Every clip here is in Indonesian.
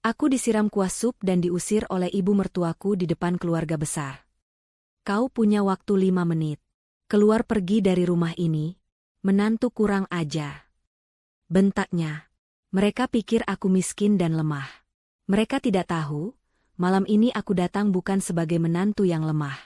Aku disiram kuah sup dan diusir oleh ibu mertuaku di depan keluarga besar. Kau punya waktu 5 menit. Keluar pergi dari rumah ini. Menantu kurang ajar. Bentaknya. Mereka pikir aku miskin dan lemah. Mereka tidak tahu, malam ini aku datang bukan sebagai menantu yang lemah.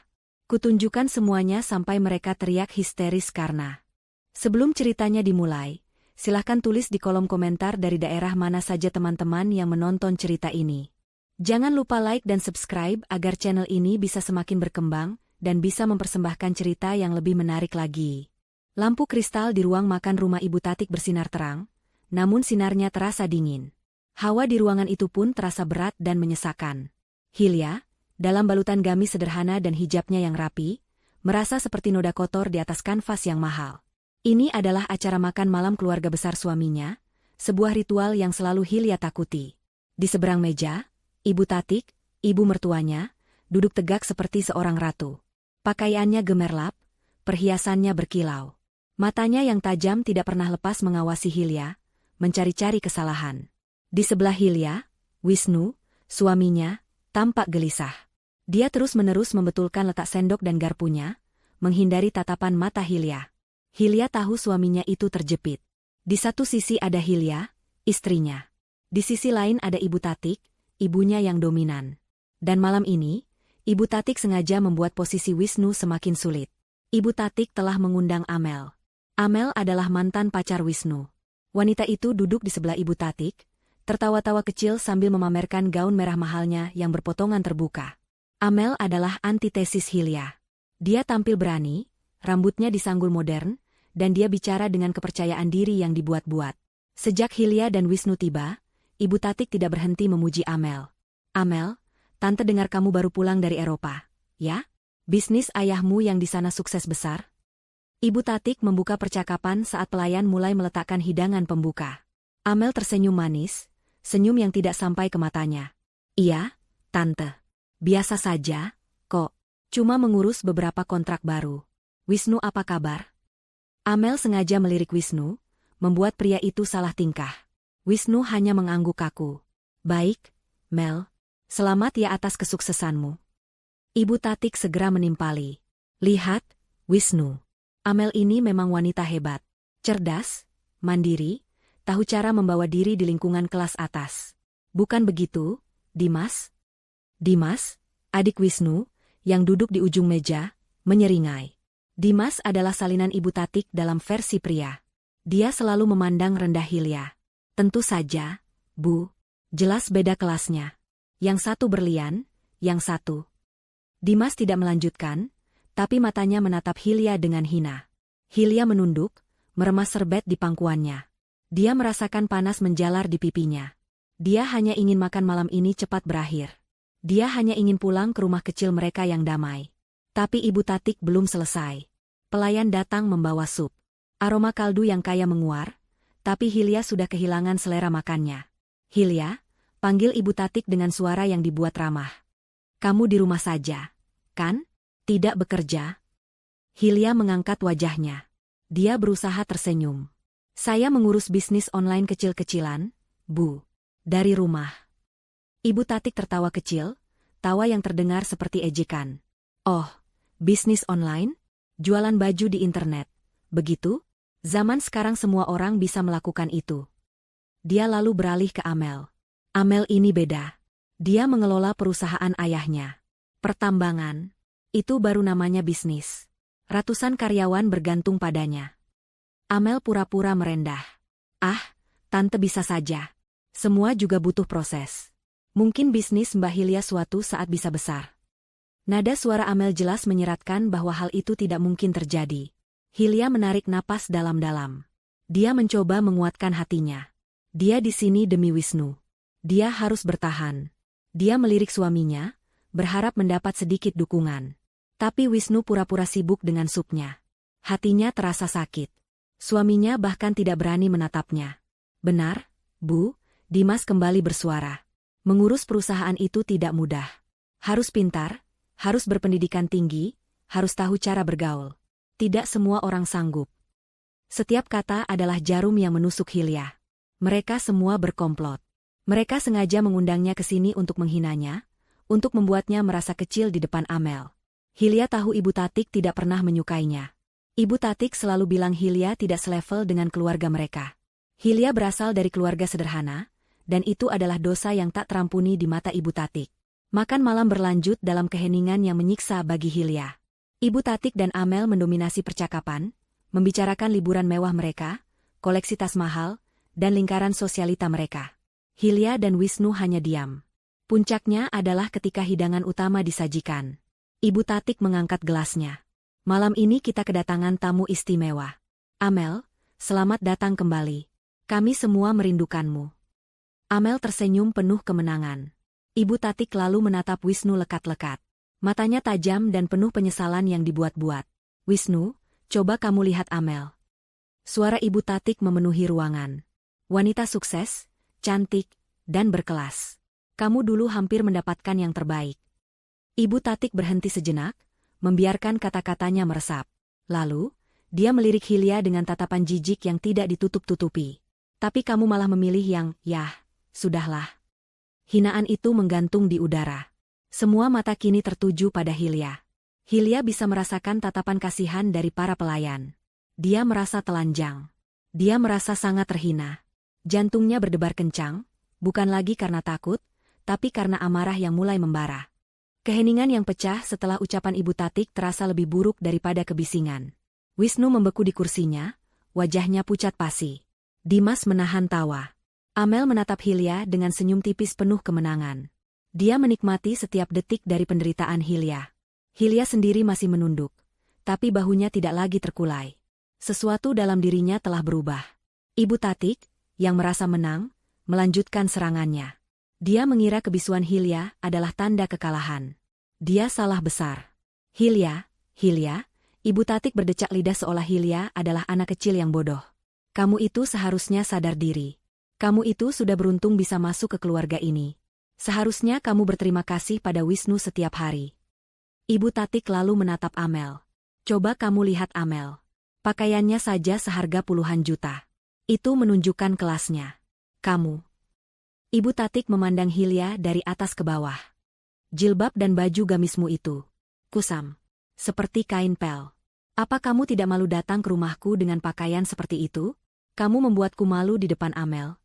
Kutunjukkan semuanya sampai mereka teriak histeris karena. Sebelum ceritanya dimulai, silahkan tulis di kolom komentar dari daerah mana saja teman-teman yang menonton cerita ini. Jangan lupa like dan subscribe agar channel ini bisa semakin berkembang dan bisa mempersembahkan cerita yang lebih menarik lagi. Lampu kristal di ruang makan rumah Ibu Tatik bersinar terang, namun sinarnya terasa dingin. Hawa di ruangan itu pun terasa berat dan menyesakan. Hilya, dalam balutan gamis sederhana dan hijabnya yang rapi, merasa seperti noda kotor di atas kanvas yang mahal. Ini adalah acara makan malam keluarga besar suaminya, sebuah ritual yang selalu Hilya takuti. Di seberang meja, Ibu Tatik, ibu mertuanya, duduk tegak seperti seorang ratu. Pakaiannya gemerlap, perhiasannya berkilau. Matanya yang tajam tidak pernah lepas mengawasi Hilya, mencari-cari kesalahan. Di sebelah Hilya, Wisnu, suaminya, tampak gelisah. Dia terus-menerus membetulkan letak sendok dan garpunya, menghindari tatapan mata Hilya. Hilya tahu suaminya itu terjepit. Di satu sisi ada Hilya, istrinya. Di sisi lain ada Ibu Tatik, ibunya yang dominan. Dan malam ini, Ibu Tatik sengaja membuat posisi Wisnu semakin sulit. Ibu Tatik telah mengundang Amel. Amel adalah mantan pacar Wisnu. Wanita itu duduk di sebelah Ibu Tatik, tertawa-tawa kecil sambil memamerkan gaun merah mahalnya yang berpotongan terbuka. Amel adalah antitesis Hilya. Dia tampil berani, rambutnya disanggul modern, dan dia bicara dengan kepercayaan diri yang dibuat-buat. Sejak Hilya dan Wisnu tiba, Ibu Tatik tidak berhenti memuji Amel. Amel, tante dengar kamu baru pulang dari Eropa, ya? Bisnis ayahmu yang di sana sukses besar? Ibu Tatik membuka percakapan saat pelayan mulai meletakkan hidangan pembuka. Amel tersenyum manis, senyum yang tidak sampai ke matanya. Iya, tante. Biasa saja, kok. Cuma mengurus beberapa kontrak baru. Wisnu apa kabar? Amel sengaja melirik Wisnu, membuat pria itu salah tingkah. Wisnu hanya mengangguk kaku. Baik, Mel. Selamat ya atas kesuksesanmu. Ibu Tatik segera menimpali. Lihat, Wisnu. Amel ini memang wanita hebat. Cerdas, mandiri, tahu cara membawa diri di lingkungan kelas atas. Bukan begitu, Dimas? Dimas, adik Wisnu, yang duduk di ujung meja, menyeringai. Dimas adalah salinan Ibu Tatik dalam versi pria. Dia selalu memandang rendah Hilya. Tentu saja, Bu. Jelas beda kelasnya. Yang satu berlian, yang satu. Dimas tidak melanjutkan, tapi matanya menatap Hilya dengan hina. Hilya menunduk, meremas serbet di pangkuannya. Dia merasakan panas menjalar di pipinya. Dia hanya ingin makan malam ini cepat berakhir. Dia hanya ingin pulang ke rumah kecil mereka yang damai. Tapi Ibu Tatik belum selesai. Pelayan datang membawa sup. Aroma kaldu yang kaya menguar, tapi Hilya sudah kehilangan selera makannya. Hilya, panggil Ibu Tatik dengan suara yang dibuat ramah. Kamu di rumah saja, kan? Tidak bekerja? Hilya mengangkat wajahnya. Dia berusaha tersenyum. Saya mengurus bisnis online kecil-kecilan, Bu. Dari rumah. Ibu Tatik tertawa kecil, tawa yang terdengar seperti ejekan. Oh, bisnis online? Jualan baju di internet. Begitu? Zaman sekarang semua orang bisa melakukan itu. Dia lalu beralih ke Amel. Amel ini beda. Dia mengelola perusahaan ayahnya. Pertambangan. Itu baru namanya bisnis. Ratusan karyawan bergantung padanya. Amel pura-pura merendah. Ah, tante bisa saja. Semua juga butuh proses. Mungkin bisnis Mbak Hilya suatu saat bisa besar. Nada suara Amel jelas menyeratkan bahwa hal itu tidak mungkin terjadi. Hilya menarik napas dalam-dalam. Dia mencoba menguatkan hatinya. Dia di sini demi Wisnu. Dia harus bertahan. Dia melirik suaminya, berharap mendapat sedikit dukungan. Tapi Wisnu pura-pura sibuk dengan supnya. Hatinya terasa sakit. Suaminya bahkan tidak berani menatapnya. Benar, Bu, Dimas kembali bersuara. Mengurus perusahaan itu tidak mudah. Harus pintar, harus berpendidikan tinggi, harus tahu cara bergaul. Tidak semua orang sanggup. Setiap kata adalah jarum yang menusuk Hilya. Mereka semua berkomplot. Mereka sengaja mengundangnya ke sini untuk menghinanya, untuk membuatnya merasa kecil di depan Amel. Hilya tahu Ibu Tatik tidak pernah menyukainya. Ibu Tatik selalu bilang Hilya tidak selevel dengan keluarga mereka. Hilya berasal dari keluarga sederhana, dan itu adalah dosa yang tak terampuni di mata Ibu Tatik. Makan malam berlanjut dalam keheningan yang menyiksa bagi Hilya. Ibu Tatik dan Amel mendominasi percakapan, membicarakan liburan mewah mereka, koleksi tas mahal, dan lingkaran sosialita mereka. Hilya dan Wisnu hanya diam. Puncaknya adalah ketika hidangan utama disajikan. Ibu Tatik mengangkat gelasnya. Malam ini kita kedatangan tamu istimewa. Amel, selamat datang kembali. Kami semua merindukanmu. Amel tersenyum penuh kemenangan. Ibu Tatik lalu menatap Wisnu lekat-lekat. Matanya tajam dan penuh penyesalan yang dibuat-buat. Wisnu, coba kamu lihat Amel. Suara Ibu Tatik memenuhi ruangan. Wanita sukses, cantik, dan berkelas. Kamu dulu hampir mendapatkan yang terbaik. Ibu Tatik berhenti sejenak, membiarkan kata-katanya meresap. Lalu, dia melirik Hilya dengan tatapan jijik yang tidak ditutup-tutupi. Tapi kamu malah memilih yang, yah, sudahlah. Hinaan itu menggantung di udara. Semua mata kini tertuju pada Hilya. Hilya bisa merasakan tatapan kasihan dari para pelayan. Dia merasa telanjang. Dia merasa sangat terhina. Jantungnya berdebar kencang, bukan lagi karena takut, tapi karena amarah yang mulai membara. Keheningan yang pecah setelah ucapan Ibu Tatik terasa lebih buruk daripada kebisingan. Wisnu membeku di kursinya, wajahnya pucat pasi. Dimas menahan tawa. Amel menatap Hilya dengan senyum tipis penuh kemenangan. Dia menikmati setiap detik dari penderitaan Hilya. Hilya sendiri masih menunduk, tapi bahunya tidak lagi terkulai. Sesuatu dalam dirinya telah berubah. Ibu Tatik, yang merasa menang, melanjutkan serangannya. Dia mengira kebisuan Hilya adalah tanda kekalahan. Dia salah besar. Hilya, Ibu Tatik berdecak lidah seolah Hilya adalah anak kecil yang bodoh. Kamu itu seharusnya sadar diri. Kamu itu sudah beruntung bisa masuk ke keluarga ini. Seharusnya kamu berterima kasih pada Wisnu setiap hari. Ibu Tatik lalu menatap Amel. Coba kamu lihat Amel. Pakaiannya saja seharga puluhan juta. Itu menunjukkan kelasnya. Kamu. Ibu Tatik memandang Hilya dari atas ke bawah. Jilbab dan baju gamismu itu. Kusam. Seperti kain pel. Apa kamu tidak malu datang ke rumahku dengan pakaian seperti itu? Kamu membuatku malu di depan Amel.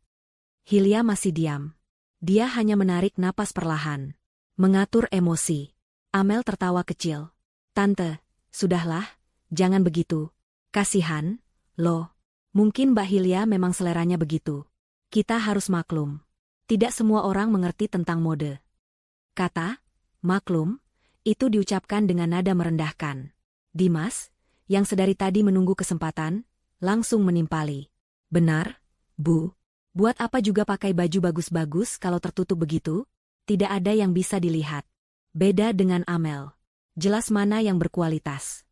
Hilya masih diam. Dia hanya menarik napas perlahan. Mengatur emosi. Amel tertawa kecil. Tante, sudahlah, jangan begitu. Kasihan, loh. Mungkin Mbak Hilya memang seleranya begitu. Kita harus maklum. Tidak semua orang mengerti tentang mode. Kata, maklum, itu diucapkan dengan nada merendahkan. Dimas, yang sedari tadi menunggu kesempatan, langsung menimpali. Benar, Bu. Buat apa juga pakai baju bagus-bagus kalau tertutup begitu? Tidak ada yang bisa dilihat. Beda dengan Amel. Jelas mana yang berkualitas.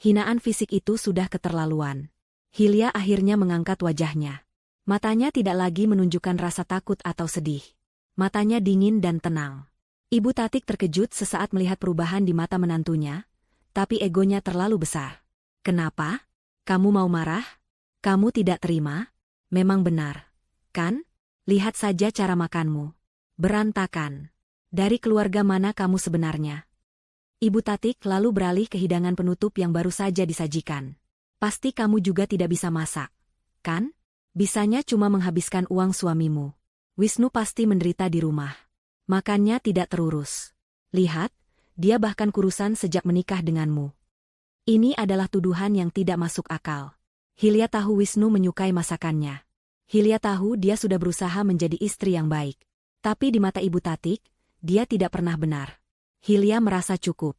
Hinaan fisik itu sudah keterlaluan. Hilya akhirnya mengangkat wajahnya. Matanya tidak lagi menunjukkan rasa takut atau sedih. Matanya dingin dan tenang. Ibu Tatik terkejut sesaat melihat perubahan di mata menantunya, tapi egonya terlalu besar. Kenapa? Kamu mau marah? Kamu tidak terima? Memang benar. Kan? Lihat saja cara makanmu. Berantakan. Dari keluarga mana kamu sebenarnya? Ibu Tatik lalu beralih ke hidangan penutup yang baru saja disajikan. Pasti kamu juga tidak bisa masak, kan? Bisanya cuma menghabiskan uang suamimu. Wisnu pasti menderita di rumah. Makannya tidak terurus. Lihat, dia bahkan kurusan sejak menikah denganmu. Ini adalah tuduhan yang tidak masuk akal. Hilya tahu Wisnu menyukai masakannya. Hilya tahu dia sudah berusaha menjadi istri yang baik. Tapi di mata Ibu Tatik, dia tidak pernah benar. Hilya merasa cukup.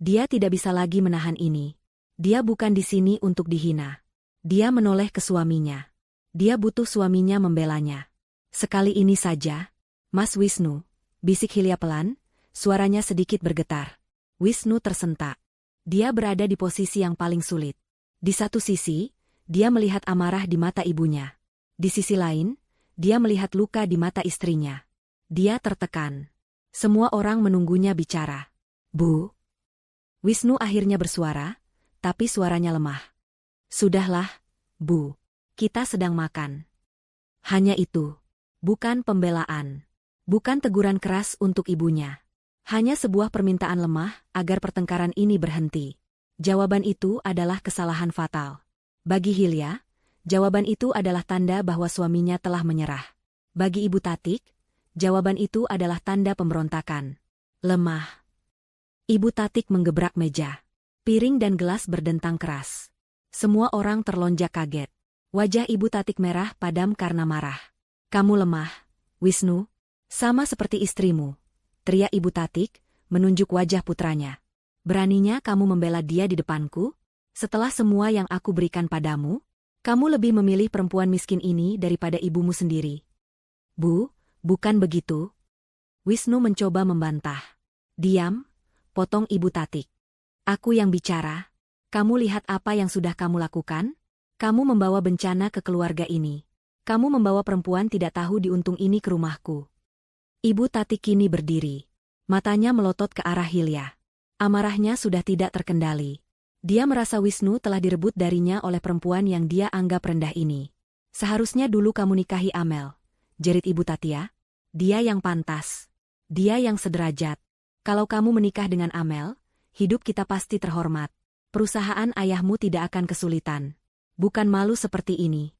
Dia tidak bisa lagi menahan ini. Dia bukan di sini untuk dihina. Dia menoleh ke suaminya. Dia butuh suaminya membelanya. Sekali ini saja. Mas Wisnu, bisik Hilya pelan, suaranya sedikit bergetar. Wisnu tersentak. Dia berada di posisi yang paling sulit. Di satu sisi, dia melihat amarah di mata ibunya. Di sisi lain, dia melihat luka di mata istrinya. Dia tertekan. Semua orang menunggunya bicara. Bu. Wisnu akhirnya bersuara, tapi suaranya lemah. Sudahlah, Bu. Kita sedang makan. Hanya itu. Bukan pembelaan. Bukan teguran keras untuk ibunya. Hanya sebuah permintaan lemah agar pertengkaran ini berhenti. Jawaban itu adalah kesalahan fatal. Bagi Hilya, jawaban itu adalah tanda bahwa suaminya telah menyerah. Bagi Ibu Tatik, jawaban itu adalah tanda pemberontakan. Lemah. Ibu Tatik menggebrak meja. Piring dan gelas berdentang keras. Semua orang terlonjak kaget. Wajah Ibu Tatik merah padam karena marah. Kamu lemah, Wisnu. Sama seperti istrimu, teriak Ibu Tatik, menunjuk wajah putranya. Beraninya kamu membela dia di depanku? Setelah semua yang aku berikan padamu, kamu lebih memilih perempuan miskin ini daripada ibumu sendiri. Bu, bukan begitu. Wisnu mencoba membantah. Diam, potong Ibu Tatik. Aku yang bicara. Kamu lihat apa yang sudah kamu lakukan? Kamu membawa bencana ke keluarga ini. Kamu membawa perempuan tidak tahu diuntung ini ke rumahku. Ibu Tatik kini berdiri. Matanya melotot ke arah Hilya. Amarahnya sudah tidak terkendali. Dia merasa Wisnu telah direbut darinya oleh perempuan yang dia anggap rendah ini. Seharusnya dulu kamu nikahi Amel, jerit Ibu Tatia. Dia yang pantas. Dia yang sederajat. Kalau kamu menikah dengan Amel, hidup kita pasti terhormat. Perusahaan ayahmu tidak akan kesulitan. Bukan malu seperti ini.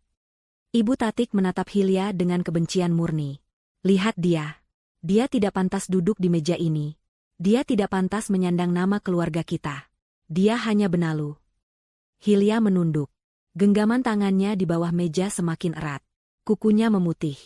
Ibu Tatik menatap Hilya dengan kebencian murni. Lihat dia. Dia tidak pantas duduk di meja ini. Dia tidak pantas menyandang nama keluarga kita. Dia hanya benalu. Hilya menunduk. Genggaman tangannya di bawah meja semakin erat. Kukunya memutih.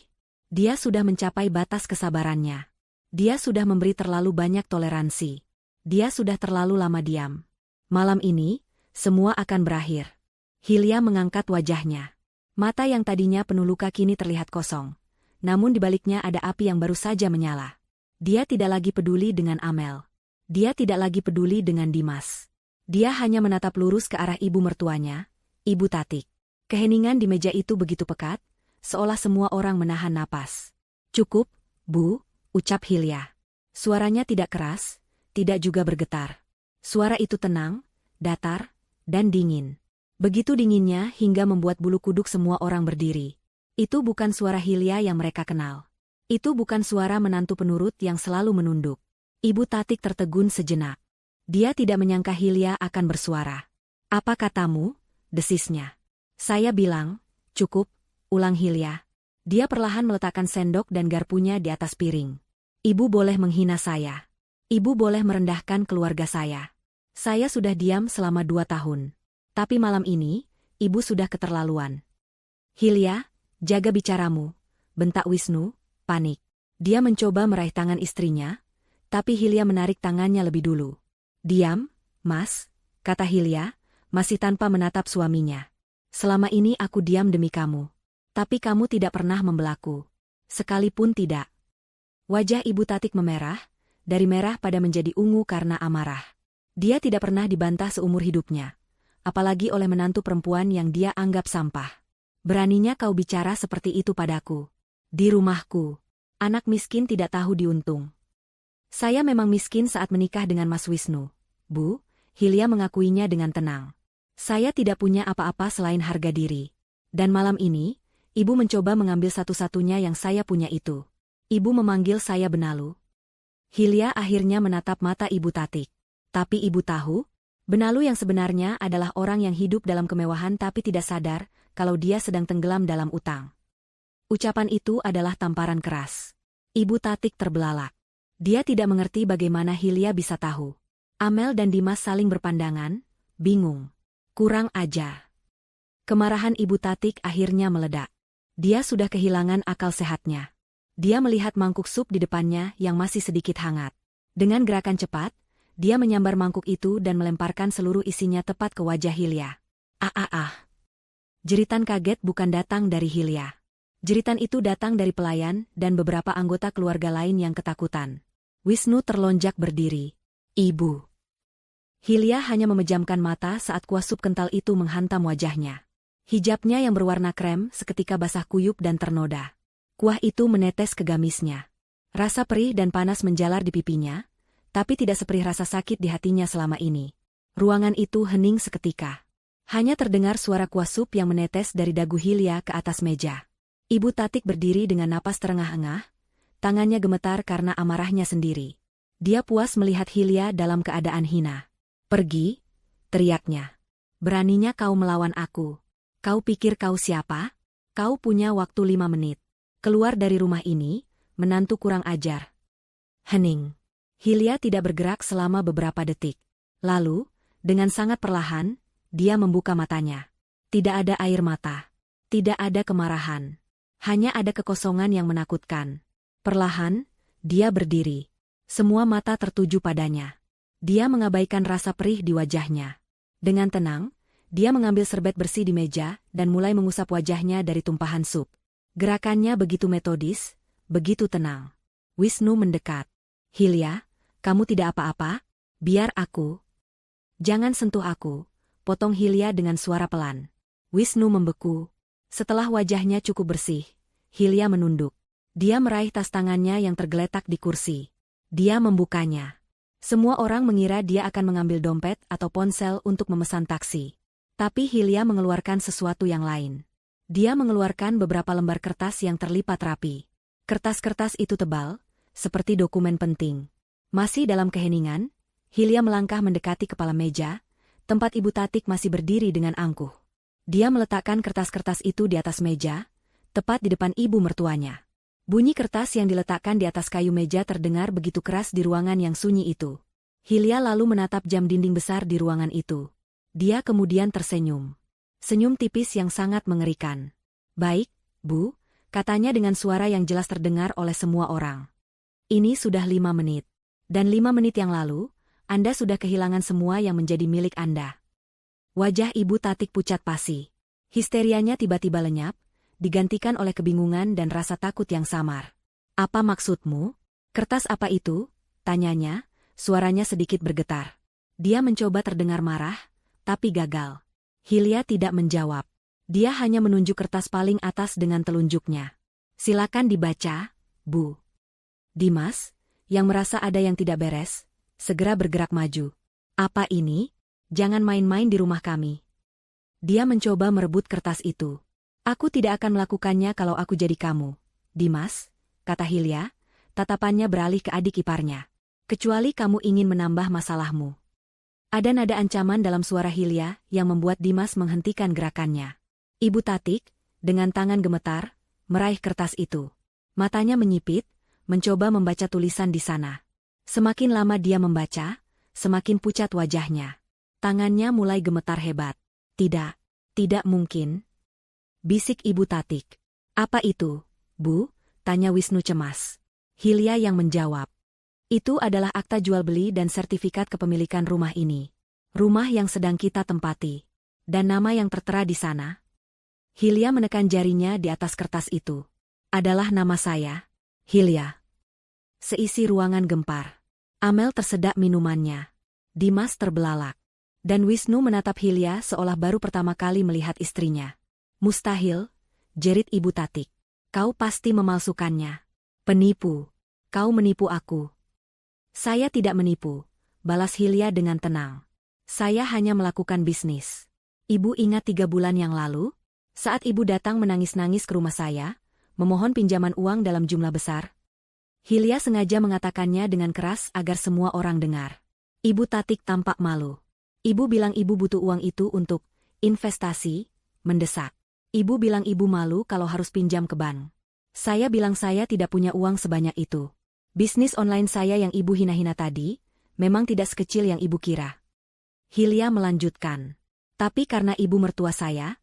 Dia sudah mencapai batas kesabarannya. Dia sudah memberi terlalu banyak toleransi. Dia sudah terlalu lama diam. Malam ini, semua akan berakhir. Hilya mengangkat wajahnya. Mata yang tadinya penuh luka kini terlihat kosong. Namun di baliknya ada api yang baru saja menyala. Dia tidak lagi peduli dengan Amel. Dia tidak lagi peduli dengan Dimas. Dia hanya menatap lurus ke arah ibu mertuanya, Ibu Tatik. Keheningan di meja itu begitu pekat, seolah semua orang menahan napas. Cukup, Bu, ucap Hilya. Suaranya tidak keras, tidak juga bergetar. Suara itu tenang, datar, dan dingin. Begitu dinginnya hingga membuat bulu kuduk semua orang berdiri. Itu bukan suara Hilya yang mereka kenal. Itu bukan suara menantu penurut yang selalu menunduk. Ibu Tatik tertegun sejenak. Dia tidak menyangka Hilya akan bersuara. Apa katamu? Desisnya. Saya bilang, cukup, ulang Hilya. Dia perlahan meletakkan sendok dan garpunya di atas piring. Ibu boleh menghina saya. Ibu boleh merendahkan keluarga saya. Saya sudah diam selama 2 tahun. Tapi malam ini, ibu sudah keterlaluan. Hilya, jaga bicaramu, bentak Wisnu, panik. Dia mencoba meraih tangan istrinya, tapi Hilya menarik tangannya lebih dulu. Diam, Mas, kata Hilya, masih tanpa menatap suaminya. Selama ini aku diam demi kamu. Tapi kamu tidak pernah membelaku. Sekalipun tidak. Wajah Ibu Tatik memerah, dari merah pada menjadi ungu karena amarah. Dia tidak pernah dibantah seumur hidupnya. Apalagi oleh menantu perempuan yang dia anggap sampah. Beraninya kau bicara seperti itu padaku. Di rumahku. Anak miskin tidak tahu diuntung. Saya memang miskin saat menikah dengan Mas Wisnu. Bu, Hilya mengakuinya dengan tenang. Saya tidak punya apa-apa selain harga diri. Dan malam ini, ibu mencoba mengambil satu-satunya yang saya punya itu. Ibu memanggil saya benalu. Hilya akhirnya menatap mata Ibu Tatik. Tapi ibu tahu, benalu yang sebenarnya adalah orang yang hidup dalam kemewahan tapi tidak sadar kalau dia sedang tenggelam dalam utang. Ucapan itu adalah tamparan keras. Ibu Tatik terbelalak. Dia tidak mengerti bagaimana Hilya bisa tahu. Amel dan Dimas saling berpandangan, bingung. Kurang ajar. Kemarahan Ibu Tatik akhirnya meledak. Dia sudah kehilangan akal sehatnya. Dia melihat mangkuk sup di depannya yang masih sedikit hangat. Dengan gerakan cepat, dia menyambar mangkuk itu dan melemparkan seluruh isinya tepat ke wajah Hilya. Ah. Jeritan kaget bukan datang dari Hilya. Jeritan itu datang dari pelayan dan beberapa anggota keluarga lain yang ketakutan. Wisnu terlonjak berdiri. Ibu. Hilya hanya memejamkan mata saat kuah sup kental itu menghantam wajahnya. Hijabnya yang berwarna krem seketika basah kuyup dan ternoda. Kuah itu menetes ke gamisnya. Rasa perih dan panas menjalar di pipinya, tapi tidak seperih rasa sakit di hatinya selama ini. Ruangan itu hening seketika. Hanya terdengar suara kuah sup yang menetes dari dagu Hilya ke atas meja. Ibu Tatik berdiri dengan napas terengah-engah, tangannya gemetar karena amarahnya sendiri. Dia puas melihat Hilya dalam keadaan hina. "Pergi," teriaknya. "Beraninya kau melawan aku. Kau pikir kau siapa? Kau punya waktu 5 menit. Keluar dari rumah ini, menantu kurang ajar." Hening. Hilya tidak bergerak selama beberapa detik. Lalu, dengan sangat perlahan, dia membuka matanya. Tidak ada air mata. Tidak ada kemarahan. Hanya ada kekosongan yang menakutkan. Perlahan, dia berdiri. Semua mata tertuju padanya. Dia mengabaikan rasa perih di wajahnya. Dengan tenang, dia mengambil serbet bersih di meja dan mulai mengusap wajahnya dari tumpahan sup. Gerakannya begitu metodis, begitu tenang. Wisnu mendekat. "Hilya, kamu tidak apa-apa? Biar aku." "Jangan sentuh aku," potong Hilya dengan suara pelan. Wisnu membeku. Setelah wajahnya cukup bersih, Hilya menunduk. Dia meraih tas tangannya yang tergeletak di kursi. Dia membukanya. Semua orang mengira dia akan mengambil dompet atau ponsel untuk memesan taksi. Tapi Hilya mengeluarkan sesuatu yang lain. Dia mengeluarkan beberapa lembar kertas yang terlipat rapi. Kertas-kertas itu tebal, seperti dokumen penting. Masih dalam keheningan, Hilya melangkah mendekati kepala meja, tempat Ibu Tatik masih berdiri dengan angkuh. Dia meletakkan kertas-kertas itu di atas meja, tepat di depan ibu mertuanya. Bunyi kertas yang diletakkan di atas kayu meja terdengar begitu keras di ruangan yang sunyi itu. Hilya lalu menatap jam dinding besar di ruangan itu. Dia kemudian tersenyum. Senyum tipis yang sangat mengerikan. "Baik, Bu," katanya dengan suara yang jelas terdengar oleh semua orang. "Ini sudah 5 menit. Dan 5 menit yang lalu, Anda sudah kehilangan semua yang menjadi milik Anda." Wajah Ibu Tatik pucat pasi. Histerianya tiba-tiba lenyap, digantikan oleh kebingungan dan rasa takut yang samar. "Apa maksudmu? Kertas apa itu?" tanyanya, suaranya sedikit bergetar. Dia mencoba terdengar marah, tapi gagal. Hilya tidak menjawab. Dia hanya menunjuk kertas paling atas dengan telunjuknya. "Silakan dibaca, Bu." Dimas, yang merasa ada yang tidak beres, segera bergerak maju. "Apa ini? Jangan main-main di rumah kami." Dia mencoba merebut kertas itu. "Aku tidak akan melakukannya kalau aku jadi kamu, Dimas," kata Hilya, tatapannya beralih ke adik iparnya. "Kecuali kamu ingin menambah masalahmu." Ada nada ancaman dalam suara Hilya yang membuat Dimas menghentikan gerakannya. Ibu Tatik, dengan tangan gemetar, meraih kertas itu. Matanya menyipit, mencoba membaca tulisan di sana. Semakin lama dia membaca, semakin pucat wajahnya. Tangannya mulai gemetar hebat. "Tidak, tidak mungkin," bisik Ibu Tatik. "Apa itu, Bu?" tanya Wisnu cemas. Hilya yang menjawab. "Itu adalah akta jual beli dan sertifikat kepemilikan rumah ini. Rumah yang sedang kita tempati. Dan nama yang tertera di sana." Hilya menekan jarinya di atas kertas itu. "Adalah nama saya, Hilya." Seisi ruangan gempar. Amel tersedak minumannya. Dimas terbelalak. Dan Wisnu menatap Hilya seolah baru pertama kali melihat istrinya. "Mustahil," jerit Ibu Tatik. "Kau pasti memalsukannya. Penipu. Kau menipu aku." "Saya tidak menipu," balas Hilya dengan tenang. "Saya hanya melakukan bisnis. Ibu ingat 3 bulan yang lalu? Saat ibu datang menangis-nangis ke rumah saya, memohon pinjaman uang dalam jumlah besar?" Hilya sengaja mengatakannya dengan keras agar semua orang dengar. Ibu Tatik tampak malu. "Ibu bilang ibu butuh uang itu untuk investasi," mendesak. "Ibu bilang ibu malu kalau harus pinjam ke bank. Saya bilang saya tidak punya uang sebanyak itu. Bisnis online saya yang ibu hina-hina tadi, memang tidak sekecil yang ibu kira." Hilya melanjutkan. "Tapi karena ibu mertua saya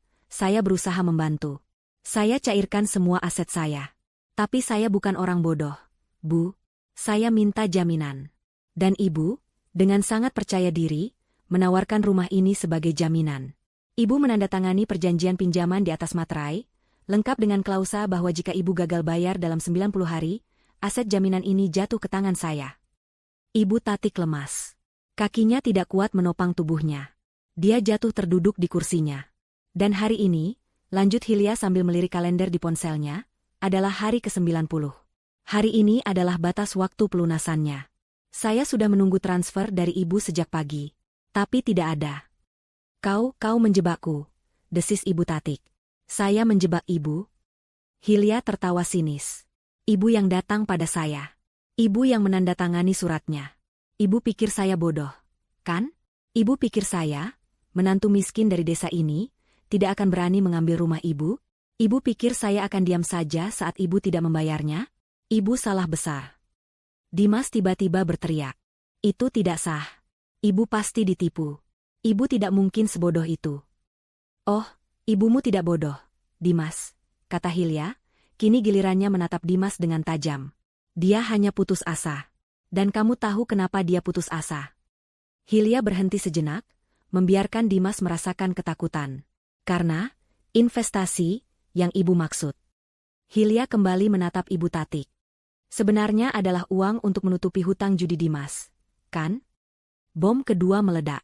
berusaha membantu. Saya cairkan semua aset saya. Tapi saya bukan orang bodoh, Bu. Saya minta jaminan. Dan ibu, dengan sangat percaya diri, menawarkan rumah ini sebagai jaminan. Ibu menandatangani perjanjian pinjaman di atas materai, lengkap dengan klausa bahwa jika ibu gagal bayar dalam 90 hari, aset jaminan ini jatuh ke tangan saya." Ibu Tatik lemas. Kakinya tidak kuat menopang tubuhnya. Dia jatuh terduduk di kursinya. "Dan hari ini," lanjut Hilya sambil melirik kalender di ponselnya, "adalah hari ke-90. Hari ini adalah batas waktu pelunasannya. Saya sudah menunggu transfer dari ibu sejak pagi. Tapi tidak ada." Kau menjebakku," desis Ibu Tatik. "Saya menjebak ibu?" Hilya tertawa sinis. Ibu yang datang pada saya. Ibu yang menandatangani suratnya. Ibu pikir saya bodoh, kan? Ibu pikir saya, menantu miskin dari desa ini, tidak akan berani mengambil rumah ibu? Ibu pikir saya akan diam saja saat ibu tidak membayarnya? Ibu salah besar. Dimas tiba-tiba berteriak. Itu tidak sah. Ibu pasti ditipu. Ibu tidak mungkin sebodoh itu. Oh, ibumu tidak bodoh, Dimas, kata Hilya. Kini gilirannya menatap Dimas dengan tajam. Dia hanya putus asa. Dan kamu tahu kenapa dia putus asa? Hilya berhenti sejenak, membiarkan Dimas merasakan ketakutan. Karena investasi yang ibu maksud. Hilya kembali menatap Ibu Tatik. Sebenarnya adalah uang untuk menutupi hutang judi Dimas, kan? Bom kedua meledak.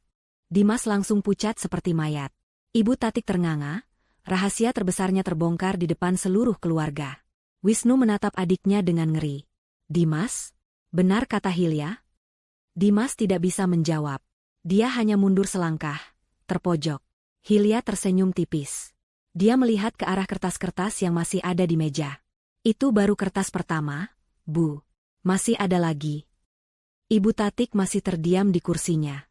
Dimas langsung pucat seperti mayat. Ibu Tatik ternganga, rahasia terbesarnya terbongkar di depan seluruh keluarga. Wisnu menatap adiknya dengan ngeri. Dimas? Benar kata Hilya? Dimas tidak bisa menjawab. Dia hanya mundur selangkah, terpojok. Hilya tersenyum tipis. Dia melihat ke arah kertas-kertas yang masih ada di meja. Itu baru kertas pertama, Bu. Masih ada lagi. Ibu Tatik masih terdiam di kursinya.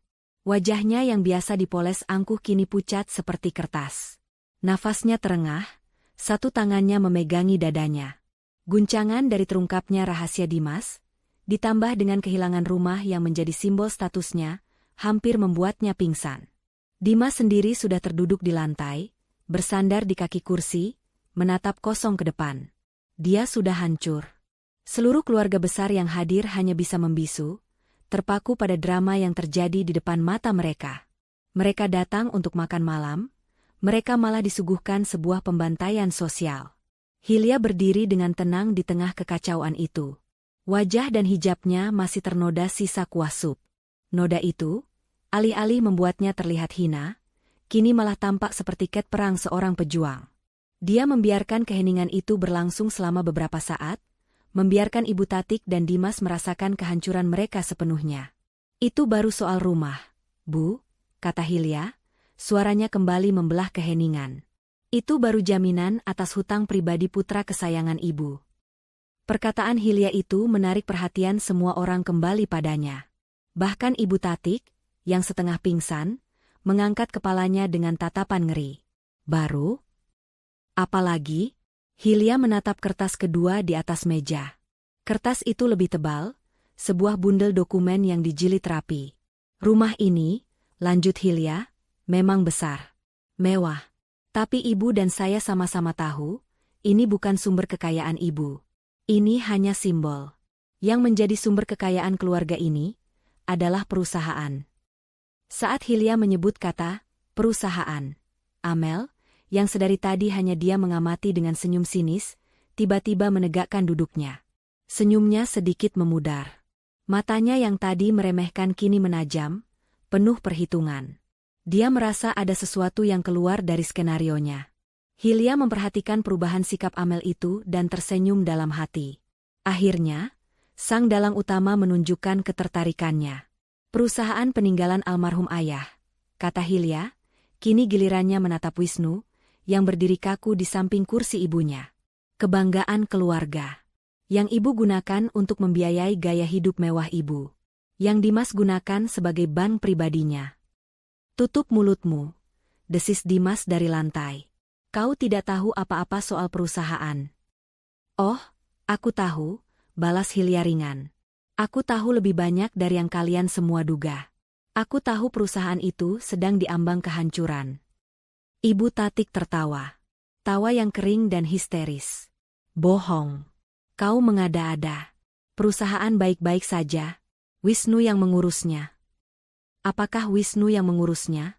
Wajahnya yang biasa dipoles angkuh kini pucat seperti kertas. Nafasnya terengah, satu tangannya memegangi dadanya. Guncangan dari terungkapnya rahasia Dimas, ditambah dengan kehilangan rumah yang menjadi simbol statusnya, hampir membuatnya pingsan. Dimas sendiri sudah terduduk di lantai, bersandar di kaki kursi, menatap kosong ke depan. Dia sudah hancur. Seluruh keluarga besar yang hadir hanya bisa membisu, terpaku pada drama yang terjadi di depan mata mereka. Mereka datang untuk makan malam, mereka malah disuguhkan sebuah pembantaian sosial. Hilya berdiri dengan tenang di tengah kekacauan itu. Wajah dan hijabnya masih ternoda sisa kuah sup. Noda itu, alih-alih membuatnya terlihat hina, kini malah tampak seperti ket perang seorang pejuang. Dia membiarkan keheningan itu berlangsung selama beberapa saat, membiarkan Ibu Tatik dan Dimas merasakan kehancuran mereka sepenuhnya. Itu baru soal rumah, Bu, kata Hilya, suaranya kembali membelah keheningan. Itu baru jaminan atas hutang pribadi putra kesayangan ibu. Perkataan Hilya itu menarik perhatian semua orang kembali padanya. Bahkan Ibu Tatik, yang setengah pingsan, mengangkat kepalanya dengan tatapan ngeri. Baru? Apalagi? Hilya menatap kertas kedua di atas meja. Kertas itu lebih tebal, sebuah bundel dokumen yang dijilid rapi. Rumah ini, lanjut Hilya, memang besar. Mewah. Tapi ibu dan saya sama-sama tahu, ini bukan sumber kekayaan ibu. Ini hanya simbol. Yang menjadi sumber kekayaan keluarga ini adalah perusahaan. Saat Hilya menyebut kata perusahaan, Amel, yang sedari tadi hanya dia mengamati dengan senyum sinis, tiba-tiba menegakkan duduknya. Senyumnya sedikit memudar. Matanya yang tadi meremehkan kini menajam, penuh perhitungan. Dia merasa ada sesuatu yang keluar dari skenarionya. Hilya memperhatikan perubahan sikap Amel itu dan tersenyum dalam hati. Akhirnya, sang dalang utama menunjukkan ketertarikannya. Perusahaan peninggalan almarhum ayah, kata Hilya, kini gilirannya menatap Wisnu, yang berdiri kaku di samping kursi ibunya. Kebanggaan keluarga. Yang ibu gunakan untuk membiayai gaya hidup mewah ibu. Yang Dimas gunakan sebagai bank pribadinya. Tutup mulutmu, desis Dimas dari lantai. Kau tidak tahu apa-apa soal perusahaan. Oh, aku tahu, balas Hilya ringan. Aku tahu lebih banyak dari yang kalian semua duga. Aku tahu perusahaan itu sedang diambang kehancuran. Ibu Tatik tertawa. Tawa yang kering dan histeris. Bohong. Kau mengada-ada. Perusahaan baik-baik saja. Wisnu yang mengurusnya. Apakah Wisnu yang mengurusnya?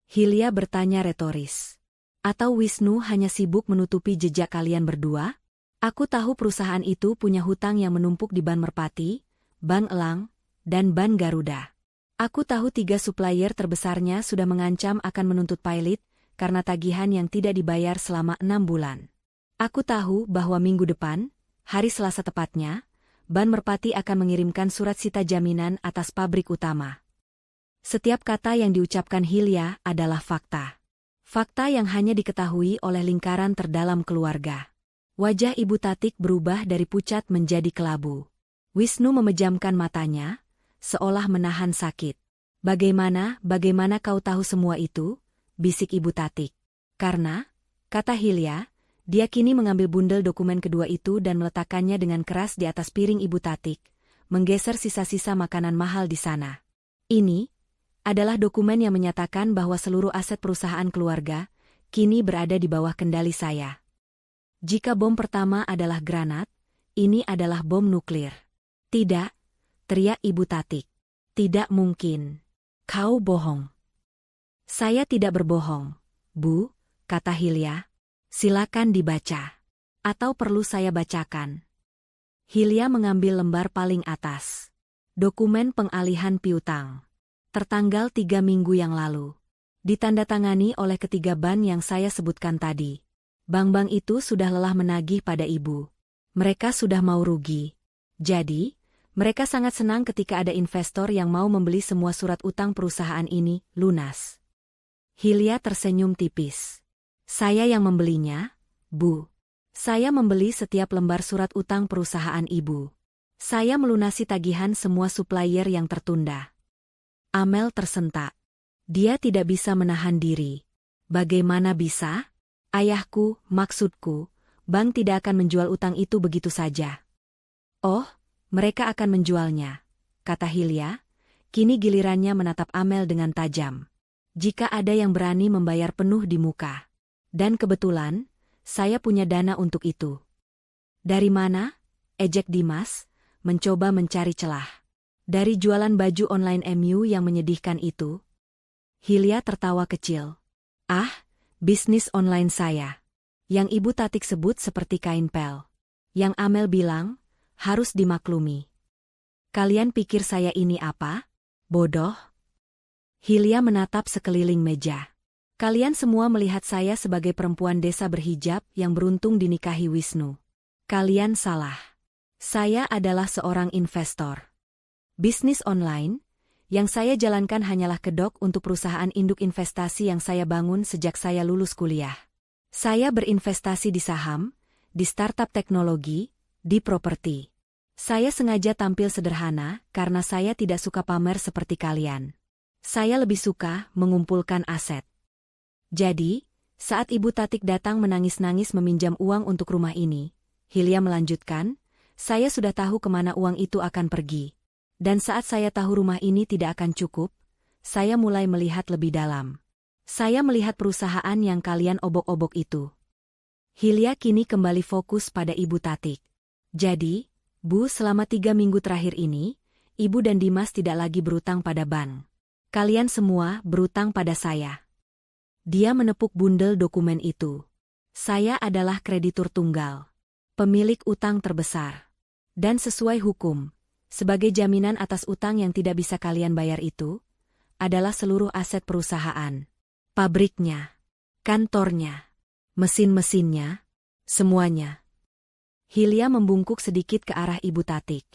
Hilya bertanya retoris. Atau Wisnu hanya sibuk menutupi jejak kalian berdua? Aku tahu perusahaan itu punya hutang yang menumpuk di Ban Merpati, Ban Elang, dan Ban Garuda. Aku tahu 3 supplier terbesarnya sudah mengancam akan menuntut Pilot karena tagihan yang tidak dibayar selama 6 bulan. Aku tahu bahwa minggu depan, hari Selasa tepatnya, Ban Merpati akan mengirimkan surat sita jaminan atas pabrik utama. Setiap kata yang diucapkan Hilya adalah fakta. Fakta yang hanya diketahui oleh lingkaran terdalam keluarga. Wajah Ibu Tatik berubah dari pucat menjadi kelabu. Wisnu memejamkan matanya, seolah menahan sakit. Bagaimana kau tahu semua itu? Bisik Ibu Tatik. Karena, kata Hilya, dia kini mengambil bundel dokumen kedua itu dan meletakkannya dengan keras di atas piring Ibu Tatik, menggeser sisa-sisa makanan mahal di sana. Ini adalah dokumen yang menyatakan bahwa seluruh aset perusahaan keluarga kini berada di bawah kendali saya. Jika bom pertama adalah granat, ini adalah bom nuklir. Tidak, teriak Ibu Tatik. Tidak mungkin. Kau bohong. Saya tidak berbohong, Bu, kata Hilya. Silakan dibaca. Atau perlu saya bacakan? Hilya mengambil lembar paling atas. Dokumen pengalihan piutang. Tertanggal 3 minggu yang lalu. Ditandatangani oleh ketiga bank yang saya sebutkan tadi. Bank-bank itu sudah lelah menagih pada Ibu. Mereka sudah mau rugi. Jadi, mereka sangat senang ketika ada investor yang mau membeli semua surat utang perusahaan ini lunas. Hilya tersenyum tipis. Saya yang membelinya, Bu. Saya membeli setiap lembar surat utang perusahaan Ibu. Saya melunasi tagihan semua supplier yang tertunda. Amel tersentak. Dia tidak bisa menahan diri. Bagaimana bisa? Ayahku, maksudku, bank tidak akan menjual utang itu begitu saja. Oh, mereka akan menjualnya, kata Hilya. Kini gilirannya menatap Amel dengan tajam. Jika ada yang berani membayar penuh di muka. Dan kebetulan, saya punya dana untuk itu. Dari mana? Ejek Dimas, mencoba mencari celah. Dari jualan baju online MU yang menyedihkan itu. Hilya tertawa kecil. Ah, bisnis online saya. Yang Ibu Tatik sebut seperti kain pel. Yang Amel bilang, harus dimaklumi. Kalian pikir saya ini apa? Bodoh? Hilya menatap sekeliling meja. Kalian semua melihat saya sebagai perempuan desa berhijab yang beruntung dinikahi Wisnu. Kalian salah. Saya adalah seorang investor. Bisnis online, yang saya jalankan hanyalah kedok untuk perusahaan induk investasi yang saya bangun sejak saya lulus kuliah. Saya berinvestasi di saham, di startup teknologi, di properti. Saya sengaja tampil sederhana karena saya tidak suka pamer seperti kalian. Saya lebih suka mengumpulkan aset. Jadi, saat Ibu Tatik datang menangis-nangis meminjam uang untuk rumah ini, Hilya melanjutkan, saya sudah tahu kemana uang itu akan pergi. Dan saat saya tahu rumah ini tidak akan cukup, saya mulai melihat lebih dalam. Saya melihat perusahaan yang kalian obok-obok itu. Hilya kini kembali fokus pada Ibu Tatik. Jadi, Bu, selama 3 minggu terakhir ini, Ibu dan Dimas tidak lagi berutang pada bank. Kalian semua berutang pada saya. Dia menepuk bundel dokumen itu. Saya adalah kreditur tunggal. Pemilik utang terbesar. Dan sesuai hukum, sebagai jaminan atas utang yang tidak bisa kalian bayar itu, adalah seluruh aset perusahaan. Pabriknya, kantornya, mesin-mesinnya, semuanya. Hilya membungkuk sedikit ke arah Ibu Tatik.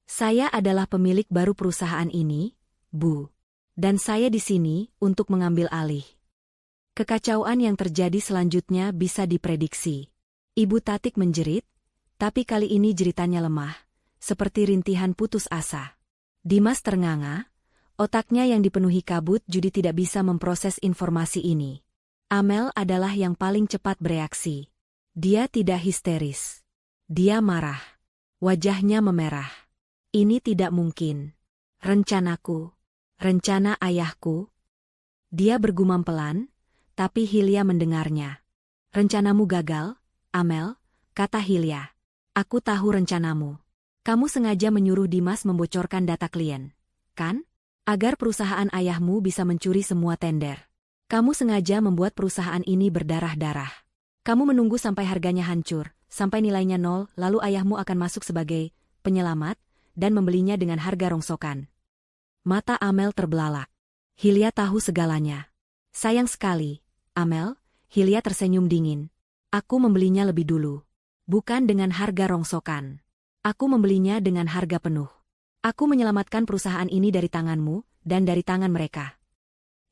Saya adalah pemilik baru perusahaan ini, Bu. Dan saya di sini untuk mengambil alih. Kekacauan yang terjadi selanjutnya bisa diprediksi. Ibu Tatik menjerit, tapi kali ini jeritannya lemah, seperti rintihan putus asa. Dimas ternganga, otaknya yang dipenuhi kabut judi tidak bisa memproses informasi ini. Amel adalah yang paling cepat bereaksi. Dia tidak histeris. Dia marah. Wajahnya memerah. Ini tidak mungkin. Rencanaku. Rencana ayahku. Dia bergumam pelan, tapi Hilya mendengarnya. Rencanamu gagal, Amel, kata Hilya. Aku tahu rencanamu. Kamu sengaja menyuruh Dimas membocorkan data klien, kan? Agar perusahaan ayahmu bisa mencuri semua tender. Kamu sengaja membuat perusahaan ini berdarah-darah. Kamu menunggu sampai harganya hancur, sampai nilainya 0, lalu ayahmu akan masuk sebagai penyelamat dan membelinya dengan harga rongsokan. Mata Amel terbelalak. Hilya tahu segalanya. Sayang sekali, Amel, Hilya tersenyum dingin. Aku membelinya lebih dulu. Bukan dengan harga rongsokan. Aku membelinya dengan harga penuh. Aku menyelamatkan perusahaan ini dari tanganmu dan dari tangan mereka.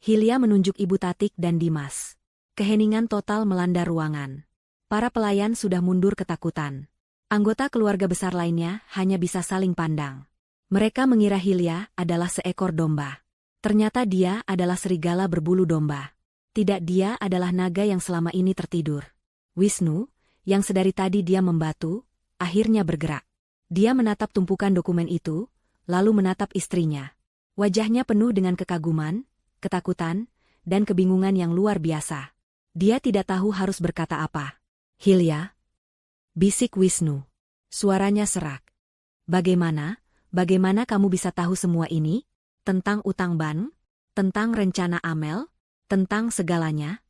Hilya menunjuk Ibu Tatik dan Dimas. Keheningan total melanda ruangan. Para pelayan sudah mundur ketakutan. Anggota keluarga besar lainnya hanya bisa saling pandang. Mereka mengira Hilya adalah seekor domba. Ternyata dia adalah serigala berbulu domba. Tidak, dia adalah naga yang selama ini tertidur. Wisnu, yang sedari tadi dia membatu, akhirnya bergerak. Dia menatap tumpukan dokumen itu, lalu menatap istrinya. Wajahnya penuh dengan kekaguman, ketakutan, dan kebingungan yang luar biasa. Dia tidak tahu harus berkata apa. "Hilya?" bisik Wisnu. Suaranya serak. Bagaimana kamu bisa tahu semua ini? Tentang utang Ban? Tentang rencana Amel? Tentang segalanya?"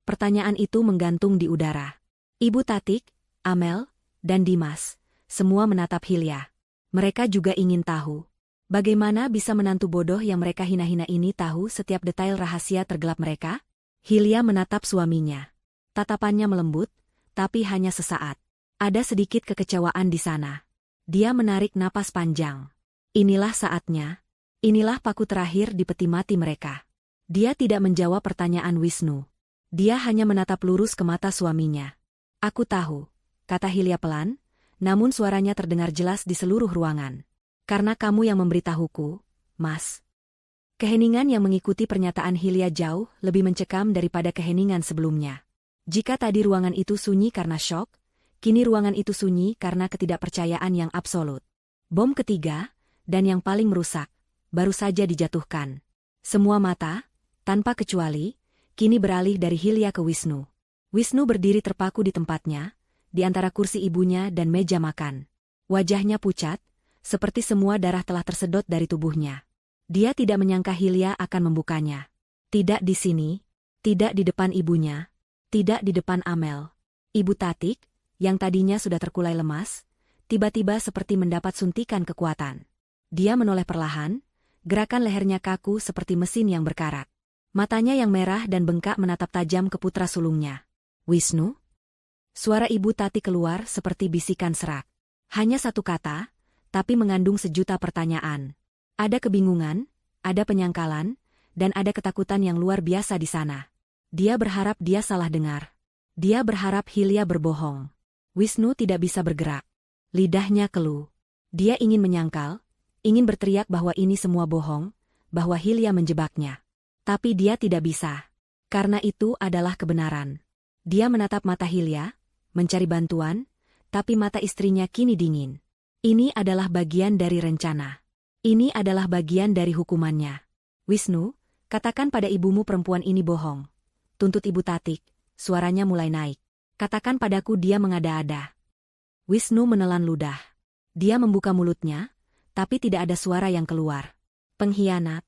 Pertanyaan itu menggantung di udara. Ibu Tatik, Amel, dan Dimas, semua menatap Hilya. Mereka juga ingin tahu. Bagaimana bisa menantu bodoh yang mereka hina-hina ini tahu setiap detail rahasia tergelap mereka? Hilya menatap suaminya. Tatapannya melembut, tapi hanya sesaat. Ada sedikit kekecewaan di sana. Dia menarik napas panjang. Inilah saatnya. Inilah paku terakhir di peti mati mereka. Dia tidak menjawab pertanyaan Wisnu. Dia hanya menatap lurus ke mata suaminya. "Aku tahu," kata Hilya pelan, namun suaranya terdengar jelas di seluruh ruangan. "Karena kamu yang memberitahuku, Mas." Keheningan yang mengikuti pernyataan Hilya jauh lebih mencekam daripada keheningan sebelumnya. Jika tadi ruangan itu sunyi karena syok, kini ruangan itu sunyi karena ketidakpercayaan yang absolut. Bom ketiga, dan yang paling merusak, baru saja dijatuhkan. Semua mata, tanpa kecuali, kini beralih dari Hilya ke Wisnu. Wisnu berdiri terpaku di tempatnya, di antara kursi ibunya dan meja makan. Wajahnya pucat, seperti semua darah telah tersedot dari tubuhnya. Dia tidak menyangka Hilya akan membukanya. Tidak di sini, tidak di depan ibunya, tidak di depan Amel. Ibu Tatik, yang tadinya sudah terkulai lemas, tiba-tiba seperti mendapat suntikan kekuatan. Dia menoleh perlahan, gerakan lehernya kaku seperti mesin yang berkarat. Matanya yang merah dan bengkak menatap tajam ke putra sulungnya. "Wisnu?" Suara Ibu Tati keluar seperti bisikan serak. Hanya satu kata, tapi mengandung sejuta pertanyaan. Ada kebingungan, ada penyangkalan, dan ada ketakutan yang luar biasa di sana. Dia berharap dia salah dengar. Dia berharap Hilya berbohong. Wisnu tidak bisa bergerak. Lidahnya keluh. Dia ingin menyangkal, ingin berteriak bahwa ini semua bohong, bahwa Hilya menjebaknya. Tapi dia tidak bisa. Karena itu adalah kebenaran. Dia menatap mata Hilya, mencari bantuan, tapi mata istrinya kini dingin. Ini adalah bagian dari rencana. Ini adalah bagian dari hukumannya. "Wisnu, katakan pada ibumu perempuan ini bohong." Tuntut Ibu Tatik, suaranya mulai naik. "Katakan padaku dia mengada-ada." Wisnu menelan ludah. Dia membuka mulutnya, tapi tidak ada suara yang keluar. "Pengkhianat."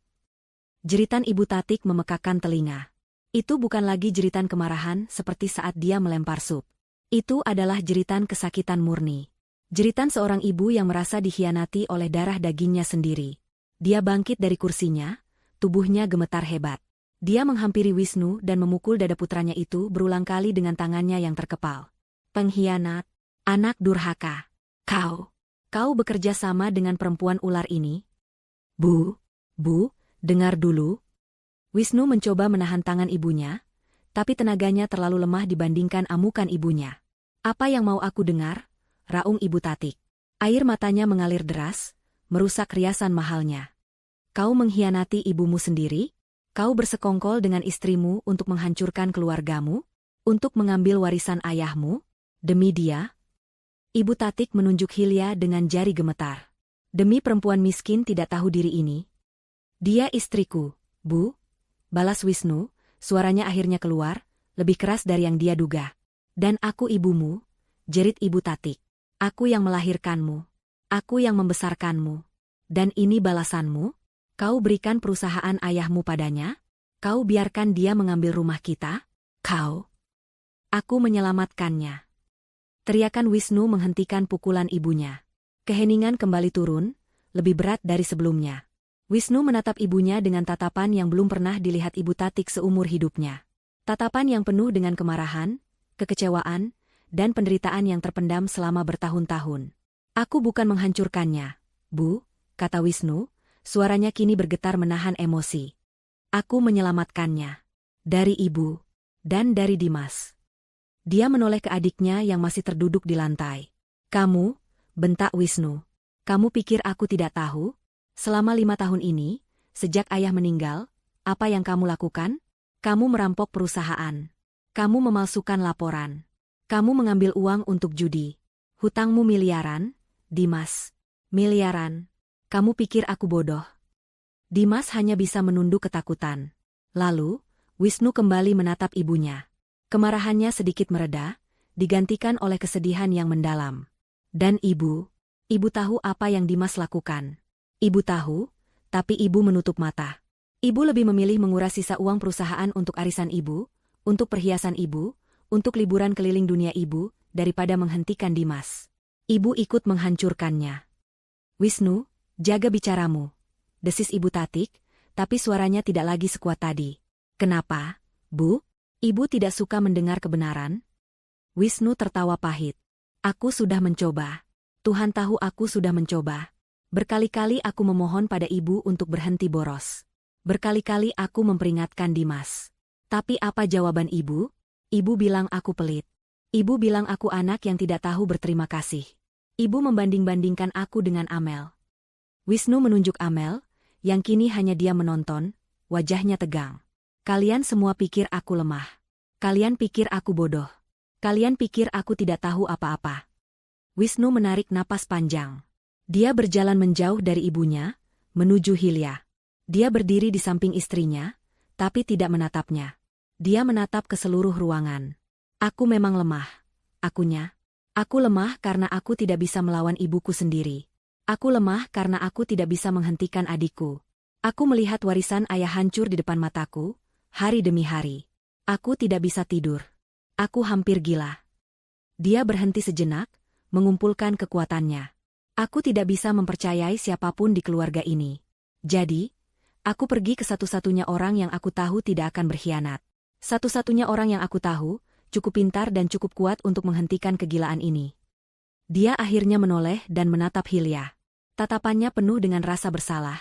Jeritan Ibu Tatik memekakkan telinga. Itu bukan lagi jeritan kemarahan seperti saat dia melempar sup. Itu adalah jeritan kesakitan murni. Jeritan seorang ibu yang merasa dikhianati oleh darah dagingnya sendiri. Dia bangkit dari kursinya, tubuhnya gemetar hebat. Dia menghampiri Wisnu dan memukul dada putranya itu berulang kali dengan tangannya yang terkepal. "Pengkhianat, anak durhaka. Kau bekerja sama dengan perempuan ular ini?" Bu, dengar dulu." Wisnu mencoba menahan tangan ibunya, tapi tenaganya terlalu lemah dibandingkan amukan ibunya. "Apa yang mau aku dengar?" raung Ibu Tatik. Air matanya mengalir deras, merusak riasan mahalnya. "Kau mengkhianati ibumu sendiri? Kau bersekongkol dengan istrimu untuk menghancurkan keluargamu? Untuk mengambil warisan ayahmu? Demi dia?" Ibu Tatik menunjuk Hilya dengan jari gemetar. "Demi perempuan miskin tidak tahu diri ini." "Dia istriku, Bu," balas Wisnu, suaranya akhirnya keluar, lebih keras dari yang dia duga. "Dan aku ibumu," jerit Ibu Tatik. "Aku yang melahirkanmu. Aku yang membesarkanmu. Dan ini balasanmu? Kau berikan perusahaan ayahmu padanya? Kau biarkan dia mengambil rumah kita? Aku menyelamatkannya." Teriakan Wisnu menghentikan pukulan ibunya. Keheningan kembali turun, lebih berat dari sebelumnya. Wisnu menatap ibunya dengan tatapan yang belum pernah dilihat Ibu Tatik seumur hidupnya. Tatapan yang penuh dengan kemarahan, kekecewaan, dan penderitaan yang terpendam selama bertahun-tahun. "Aku bukan menghancurkannya, Bu," kata Wisnu, suaranya kini bergetar menahan emosi. "Aku menyelamatkannya. Dari ibu, dan dari Dimas." Dia menoleh ke adiknya yang masih terduduk di lantai. Kamu, bentak Wisnu. Kamu pikir aku tidak tahu? Selama 5 tahun ini, sejak ayah meninggal, apa yang kamu lakukan? Kamu merampok perusahaan. Kamu memalsukan laporan. Kamu mengambil uang untuk judi. Hutangmu miliaran, Dimas. Miliaran. Kamu pikir aku bodoh? Dimas hanya bisa menunduk ketakutan. Lalu, Wisnu kembali menatap ibunya. Kemarahannya sedikit mereda, digantikan oleh kesedihan yang mendalam. Dan ibu tahu apa yang Dimas lakukan. Ibu tahu, tapi ibu menutup mata. Ibu lebih memilih menguras sisa uang perusahaan untuk arisan ibu, untuk perhiasan ibu, untuk liburan keliling dunia ibu, daripada menghentikan Dimas. Ibu ikut menghancurkannya. Wisnu, jaga bicaramu, desis Ibu Tatik, tapi suaranya tidak lagi sekuat tadi. Kenapa, Bu? Ibu tidak suka mendengar kebenaran? Wisnu tertawa pahit. Aku sudah mencoba. Tuhan tahu aku sudah mencoba. Berkali-kali aku memohon pada ibu untuk berhenti boros. Berkali-kali aku memperingatkan Dimas. Tapi apa jawaban ibu? Ibu bilang aku pelit. Ibu bilang aku anak yang tidak tahu berterima kasih. Ibu membanding-bandingkan aku dengan Amel. Wisnu menunjuk Amel, yang kini hanya dia menonton, wajahnya tegang. Kalian semua pikir aku lemah. Kalian pikir aku bodoh. Kalian pikir aku tidak tahu apa-apa. Wisnu menarik napas panjang. Dia berjalan menjauh dari ibunya, menuju Hilya. Dia berdiri di samping istrinya, tapi tidak menatapnya. Dia menatap ke seluruh ruangan. Aku memang lemah. Akunya. Aku lemah karena aku tidak bisa melawan ibuku sendiri. Aku lemah karena aku tidak bisa menghentikan adikku. Aku melihat warisan ayah hancur di depan mataku, hari demi hari. Aku tidak bisa tidur. Aku hampir gila. Dia berhenti sejenak, mengumpulkan kekuatannya. Aku tidak bisa mempercayai siapapun di keluarga ini. Jadi, aku pergi ke satu-satunya orang yang aku tahu tidak akan berkhianat. Satu-satunya orang yang aku tahu, cukup pintar dan cukup kuat untuk menghentikan kegilaan ini. Dia akhirnya menoleh dan menatap Hilya. Tatapannya penuh dengan rasa bersalah,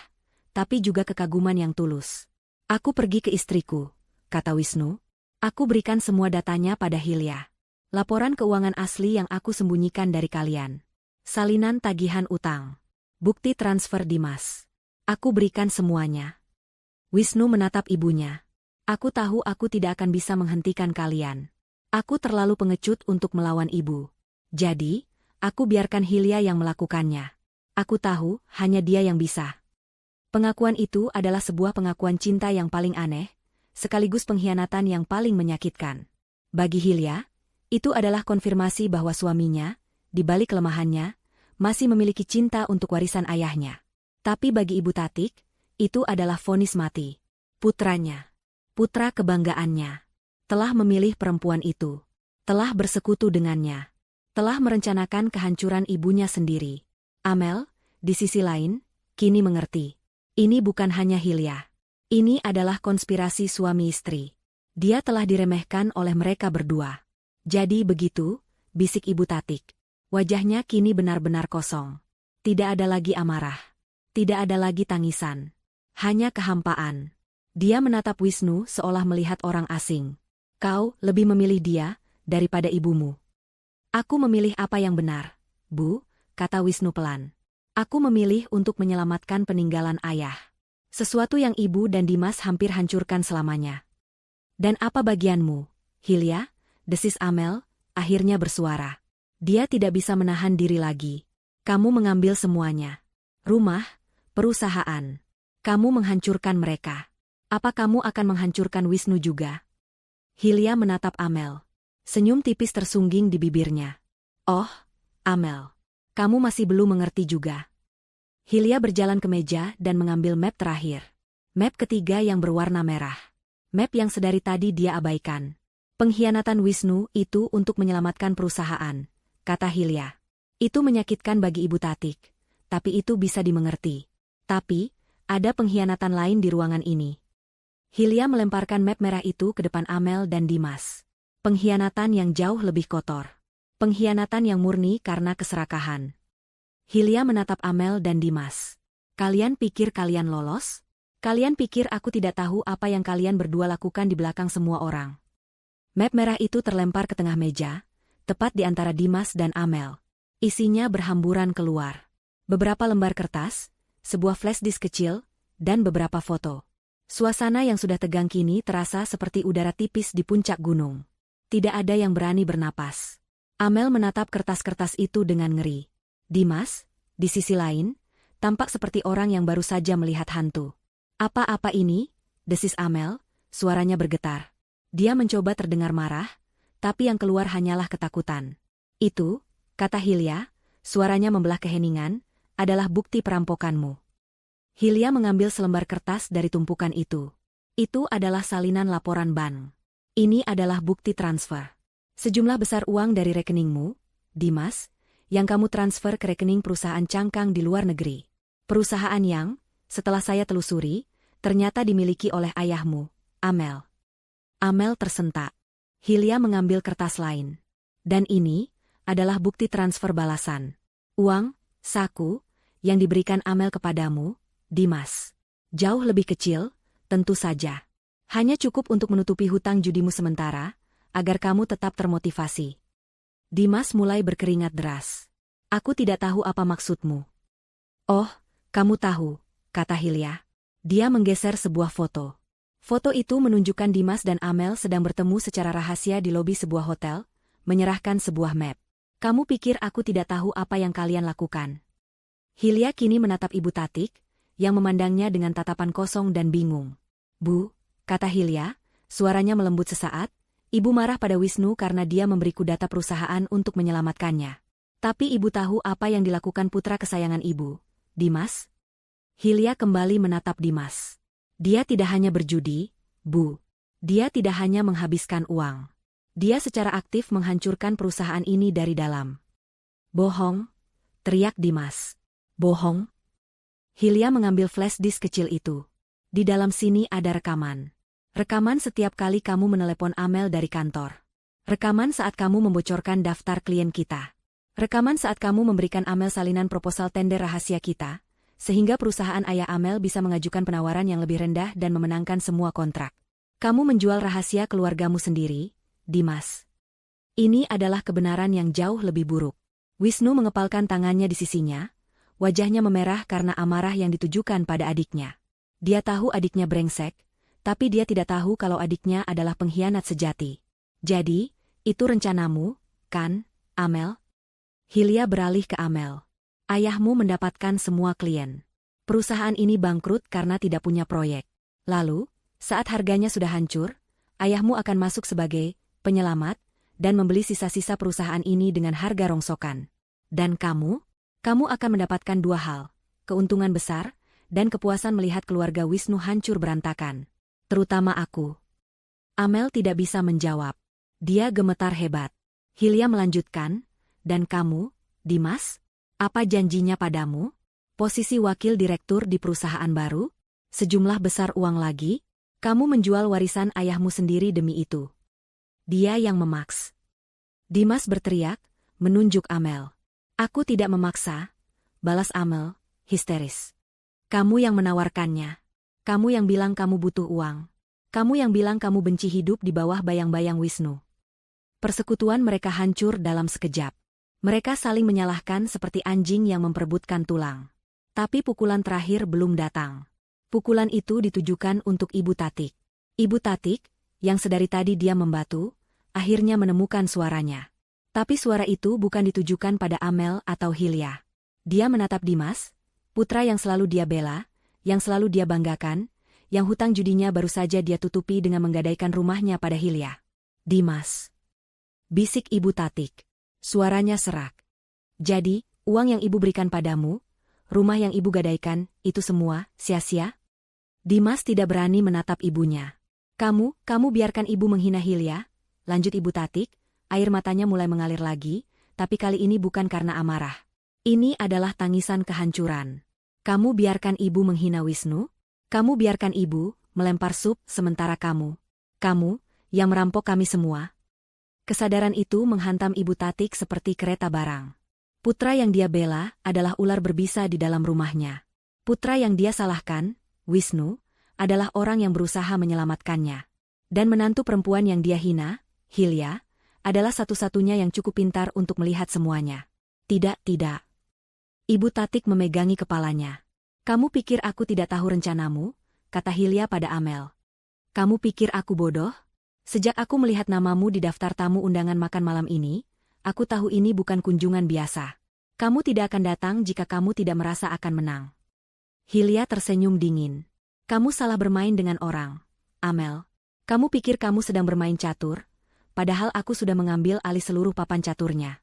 tapi juga kekaguman yang tulus. Aku pergi ke istriku, kata Wisnu. Aku berikan semua datanya pada Hilya. Laporan keuangan asli yang aku sembunyikan dari kalian. Salinan tagihan utang. Bukti transfer Dimas. Aku berikan semuanya. Wisnu menatap ibunya. Aku tahu aku tidak akan bisa menghentikan kalian. Aku terlalu pengecut untuk melawan ibu. Jadi, aku biarkan Hilya yang melakukannya. Aku tahu, hanya dia yang bisa. Pengakuan itu adalah sebuah pengakuan cinta yang paling aneh, sekaligus pengkhianatan yang paling menyakitkan. Bagi Hilya, itu adalah konfirmasi bahwa suaminya, di balik kelemahannya, masih memiliki cinta untuk warisan ayahnya. Tapi bagi Ibu Tatik, itu adalah vonis mati. Putranya, putra kebanggaannya, telah memilih perempuan itu, telah bersekutu dengannya, telah merencanakan kehancuran ibunya sendiri. Amel, di sisi lain, kini mengerti. Ini bukan hanya Hilya. Ini adalah konspirasi suami istri. Dia telah diremehkan oleh mereka berdua. Jadi begitu, bisik Ibu Tatik. Wajahnya kini benar-benar kosong. Tidak ada lagi amarah. Tidak ada lagi tangisan. Hanya kehampaan. Dia menatap Wisnu seolah melihat orang asing. Kau lebih memilih dia daripada ibumu. Aku memilih apa yang benar, Bu, kata Wisnu pelan. Aku memilih untuk menyelamatkan peninggalan ayah. Sesuatu yang ibu dan Dimas hampir hancurkan selamanya. Dan apa bagianmu, Hilya? Desis Amel, akhirnya bersuara. Dia tidak bisa menahan diri lagi. Kamu mengambil semuanya. Rumah, perusahaan. Kamu menghancurkan mereka. Apa kamu akan menghancurkan Wisnu juga? Hilya menatap Amel. Senyum tipis tersungging di bibirnya. Oh, Amel. Kamu masih belum mengerti juga. Hilya berjalan ke meja dan mengambil map terakhir. Map ketiga yang berwarna merah. Map yang sedari tadi dia abaikan. Pengkhianatan Wisnu itu untuk menyelamatkan perusahaan, kata Hilya. Itu menyakitkan bagi Ibu Tatik, tapi itu bisa dimengerti. Tapi, ada pengkhianatan lain di ruangan ini. Hilya melemparkan map merah itu ke depan Amel dan Dimas. Pengkhianatan yang jauh lebih kotor. Pengkhianatan yang murni karena keserakahan. Hilya menatap Amel dan Dimas. Kalian pikir kalian lolos? Kalian pikir aku tidak tahu apa yang kalian berdua lakukan di belakang semua orang? Map merah itu terlempar ke tengah meja, tepat di antara Dimas dan Amel. Isinya berhamburan keluar. Beberapa lembar kertas, sebuah flash disk kecil, dan beberapa foto. Suasana yang sudah tegang kini terasa seperti udara tipis di puncak gunung. Tidak ada yang berani bernapas. Amel menatap kertas-kertas itu dengan ngeri. Dimas, di sisi lain, tampak seperti orang yang baru saja melihat hantu. "Apa-apa ini?" desis Amel, suaranya bergetar. Dia mencoba terdengar marah, tapi yang keluar hanyalah ketakutan. "Itu," kata Hilya, suaranya membelah keheningan, "adalah bukti perampokanmu." Hilya mengambil selembar kertas dari tumpukan itu. "Itu adalah salinan laporan bank. Ini adalah bukti transfer. Sejumlah besar uang dari rekeningmu, Dimas, yang kamu transfer ke rekening perusahaan cangkang di luar negeri. Perusahaan yang, setelah saya telusuri, ternyata dimiliki oleh ayahmu, Amel." Amel tersentak. Hilya mengambil kertas lain. "Dan ini adalah bukti transfer balasan. Uang, saku, yang diberikan Amel kepadamu, Dimas. Jauh lebih kecil, tentu saja. Hanya cukup untuk menutupi hutang judimu sementara, agar kamu tetap termotivasi." Dimas mulai berkeringat deras. "Aku tidak tahu apa maksudmu." "Oh, kamu tahu," kata Hilya. Dia menggeser sebuah foto. Foto itu menunjukkan Dimas dan Amel sedang bertemu secara rahasia di lobi sebuah hotel, menyerahkan sebuah map. "Kamu pikir aku tidak tahu apa yang kalian lakukan?" Hilya kini menatap Ibu Tatik, yang memandangnya dengan tatapan kosong dan bingung. "Bu," kata Hilya, suaranya melembut sesaat, "Ibu marah pada Wisnu karena dia memberiku data perusahaan untuk menyelamatkannya. Tapi Ibu tahu apa yang dilakukan putra kesayangan Ibu, Dimas?" Hilya kembali menatap Dimas. "Dia tidak hanya berjudi, Bu. Dia tidak hanya menghabiskan uang. Dia secara aktif menghancurkan perusahaan ini dari dalam." "Bohong," teriak Dimas. "Bohong?" Hilya mengambil flash disk kecil itu. "Di dalam sini ada rekaman. Rekaman setiap kali kamu menelepon Amel dari kantor. Rekaman saat kamu membocorkan daftar klien kita. Rekaman saat kamu memberikan Amel salinan proposal tender rahasia kita, sehingga perusahaan ayah Amel bisa mengajukan penawaran yang lebih rendah dan memenangkan semua kontrak. Kamu menjual rahasia keluargamu sendiri, Dimas. Ini adalah kebenaran yang jauh lebih buruk." Wisnu mengepalkan tangannya di sisinya, wajahnya memerah karena amarah yang ditujukan pada adiknya. Dia tahu adiknya brengsek, tapi dia tidak tahu kalau adiknya adalah pengkhianat sejati. "Jadi, itu rencanamu, kan, Amel?" Hilya beralih ke Amel. "Ayahmu mendapatkan semua klien. Perusahaan ini bangkrut karena tidak punya proyek. Lalu, saat harganya sudah hancur, ayahmu akan masuk sebagai penyelamat dan membeli sisa-sisa perusahaan ini dengan harga rongsokan. Dan kamu akan mendapatkan dua hal, keuntungan besar, dan kepuasan melihat keluarga Wisnu hancur berantakan. Terutama aku." Amel tidak bisa menjawab. Dia gemetar hebat. Hilya melanjutkan, "Dan kamu, Dimas? Apa janjinya padamu? Posisi wakil direktur di perusahaan baru? Sejumlah besar uang lagi? Kamu menjual warisan ayahmu sendiri demi itu." "Dia yang memaks." Dimas berteriak, menunjuk Amel. "Aku tidak memaksa," balas Amel, histeris. "Kamu yang menawarkannya. Kamu yang bilang kamu butuh uang. Kamu yang bilang kamu benci hidup di bawah bayang-bayang Wisnu." Persekutuan mereka hancur dalam sekejap. Mereka saling menyalahkan seperti anjing yang memperebutkan tulang. Tapi pukulan terakhir belum datang. Pukulan itu ditujukan untuk Ibu Tatik. Ibu Tatik, yang sedari tadi diam membatu, akhirnya menemukan suaranya. Tapi suara itu bukan ditujukan pada Amel atau Hilya. Dia menatap Dimas, putra yang selalu dia bela, yang selalu dia banggakan, yang hutang judinya baru saja dia tutupi dengan menggadaikan rumahnya pada Hilya. "Dimas," bisik Ibu Tatik. Suaranya serak. "Jadi, uang yang Ibu berikan padamu, rumah yang Ibu gadaikan, itu semua sia-sia?" Dimas tidak berani menatap ibunya. Kamu biarkan Ibu menghina Hilya," lanjut Ibu Tatik, air matanya mulai mengalir lagi, tapi kali ini bukan karena amarah. Ini adalah tangisan kehancuran. "Kamu biarkan Ibu menghina Wisnu? Kamu biarkan Ibu melempar sup sementara kamu yang merampok kami semua?" Kesadaran itu menghantam Ibu Tatik seperti kereta barang. Putra yang dia bela adalah ular berbisa di dalam rumahnya. Putra yang dia salahkan, Wisnu, adalah orang yang berusaha menyelamatkannya. Dan menantu perempuan yang dia hina, Hilya, adalah satu-satunya yang cukup pintar untuk melihat semuanya. Tidak, tidak. Ibu Tatik memegangi kepalanya. Kamu pikir aku tidak tahu rencanamu? Kata Hilya pada Amel. Kamu pikir aku bodoh? Sejak aku melihat namamu di daftar tamu undangan makan malam ini, aku tahu ini bukan kunjungan biasa. Kamu tidak akan datang jika kamu tidak merasa akan menang. Hilya tersenyum dingin. Kamu salah bermain dengan orang, Amel. Kamu pikir kamu sedang bermain catur, padahal aku sudah mengambil alih seluruh papan caturnya.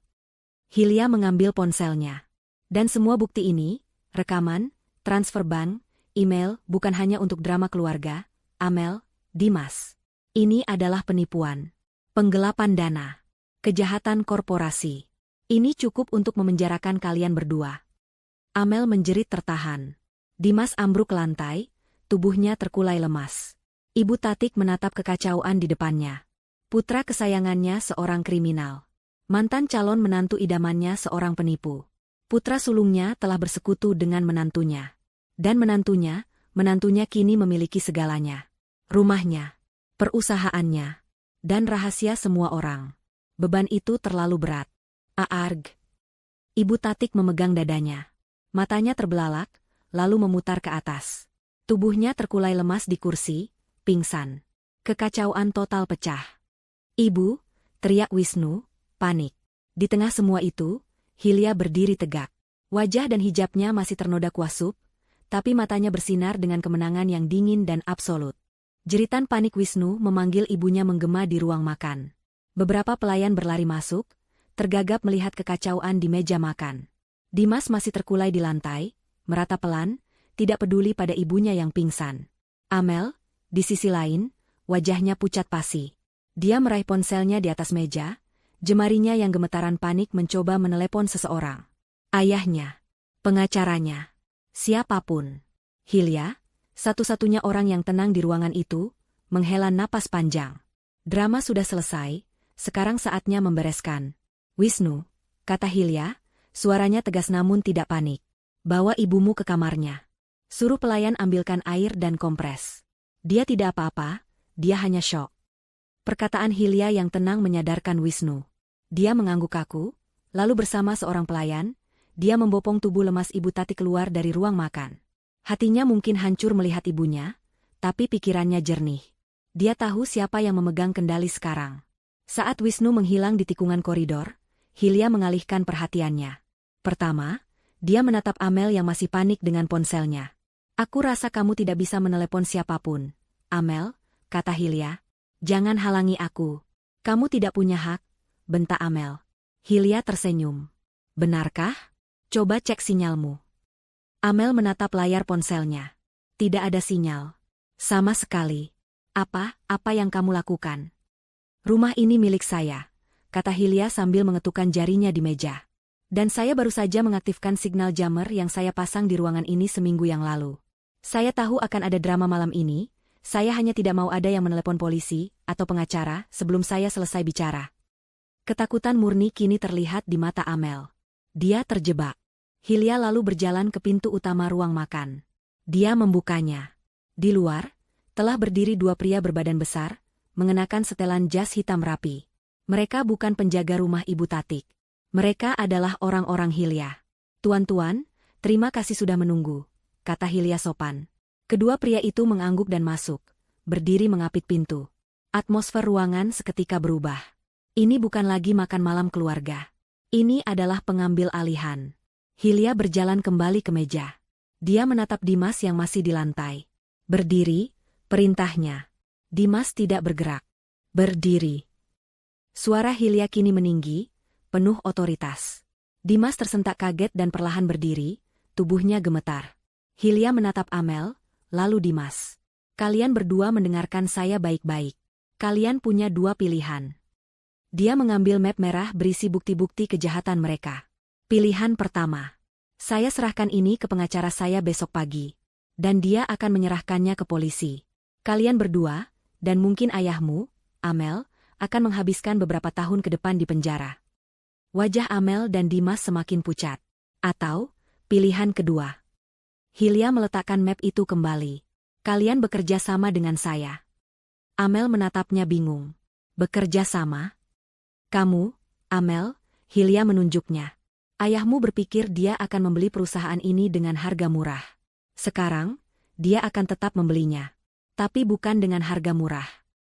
Hilya mengambil ponselnya. Dan semua bukti ini, rekaman, transfer bank, email, bukan hanya untuk drama keluarga, Amel, Dimas. Ini adalah penipuan, penggelapan dana, kejahatan korporasi. Ini cukup untuk memenjarakan kalian berdua. Amel menjerit tertahan. Dimas ambruk ke lantai, tubuhnya terkulai lemas. Ibu Tatik menatap kekacauan di depannya. Putra kesayangannya seorang kriminal. Mantan calon menantu idamannya seorang penipu. Putra sulungnya telah bersekutu dengan menantunya. Dan menantunya kini memiliki segalanya. Rumahnya, perusahaannya, dan rahasia semua orang. Beban itu terlalu berat. Aarg. Ibu Tatik memegang dadanya. Matanya terbelalak, lalu memutar ke atas. Tubuhnya terkulai lemas di kursi, pingsan. Kekacauan total pecah. Ibu, teriak Wisnu, panik. Di tengah semua itu, Hilya berdiri tegak. Wajah dan hijabnya masih ternoda kuasup, tapi matanya bersinar dengan kemenangan yang dingin dan absolut. Jeritan panik Wisnu memanggil ibunya menggema di ruang makan. Beberapa pelayan berlari masuk, tergagap melihat kekacauan di meja makan. Dimas masih terkulai di lantai, merata pelan, tidak peduli pada ibunya yang pingsan. Amel, di sisi lain, wajahnya pucat pasi. Dia meraih ponselnya di atas meja, jemarinya yang gemetaran panik mencoba menelepon seseorang. Ayahnya, pengacaranya, siapapun. Hilya, satu-satunya orang yang tenang di ruangan itu, menghela napas panjang. Drama sudah selesai, sekarang saatnya membereskan. Wisnu, kata Hilya, suaranya tegas namun tidak panik. Bawa ibumu ke kamarnya. Suruh pelayan ambilkan air dan kompres. Dia tidak apa-apa, dia hanya syok. Perkataan Hilya yang tenang menyadarkan Wisnu. Dia mengangguk kaku, lalu bersama seorang pelayan, dia membopong tubuh lemas Ibu Tatik keluar dari ruang makan. Hatinya mungkin hancur melihat ibunya, tapi pikirannya jernih. Dia tahu siapa yang memegang kendali sekarang. Saat Wisnu menghilang di tikungan koridor, Hilya mengalihkan perhatiannya. Pertama, dia menatap Amel yang masih panik dengan ponselnya. Aku rasa kamu tidak bisa menelepon siapapun. Amel, kata Hilya. Jangan halangi aku. Kamu tidak punya hak, bentak Amel. Hilya tersenyum. Benarkah? Coba cek sinyalmu. Amel menatap layar ponselnya. Tidak ada sinyal. Sama sekali. Apa yang kamu lakukan? Rumah ini milik saya, kata Hilya sambil mengetukkan jarinya di meja. Dan saya baru saja mengaktifkan signal jammer yang saya pasang di ruangan ini seminggu yang lalu. Saya tahu akan ada drama malam ini, saya hanya tidak mau ada yang menelepon polisi atau pengacara sebelum saya selesai bicara. Ketakutan murni kini terlihat di mata Amel. Dia terjebak. Hilya lalu berjalan ke pintu utama ruang makan. Dia membukanya. Di luar, telah berdiri dua pria berbadan besar, mengenakan setelan jas hitam rapi. Mereka bukan penjaga rumah Ibu Tatik. Mereka adalah orang-orang Hilya. Tuan-tuan, terima kasih sudah menunggu, kata Hilya sopan. Kedua pria itu mengangguk dan masuk, berdiri mengapit pintu. Atmosfer ruangan seketika berubah. Ini bukan lagi makan malam keluarga. Ini adalah pengambil alihan. Hilya berjalan kembali ke meja. Dia menatap Dimas yang masih di lantai. Berdiri, perintahnya. Dimas tidak bergerak. Berdiri. Suara Hilya kini meninggi, penuh otoritas. Dimas tersentak kaget dan perlahan berdiri, tubuhnya gemetar. Hilya menatap Amel, lalu Dimas. Kalian berdua mendengarkan saya baik-baik. Kalian punya dua pilihan. Dia mengambil map merah berisi bukti-bukti kejahatan mereka. Pilihan pertama. Saya serahkan ini ke pengacara saya besok pagi. Dan dia akan menyerahkannya ke polisi. Kalian berdua, dan mungkin ayahmu, Amel, akan menghabiskan beberapa tahun ke depan di penjara. Wajah Amel dan Dimas semakin pucat. Atau, pilihan kedua. Hilya meletakkan map itu kembali. Kalian bekerja sama dengan saya. Amel menatapnya bingung. Bekerja sama? Kamu, Amel, Hilya menunjuknya. Ayahmu berpikir dia akan membeli perusahaan ini dengan harga murah. Sekarang, dia akan tetap membelinya. Tapi bukan dengan harga murah.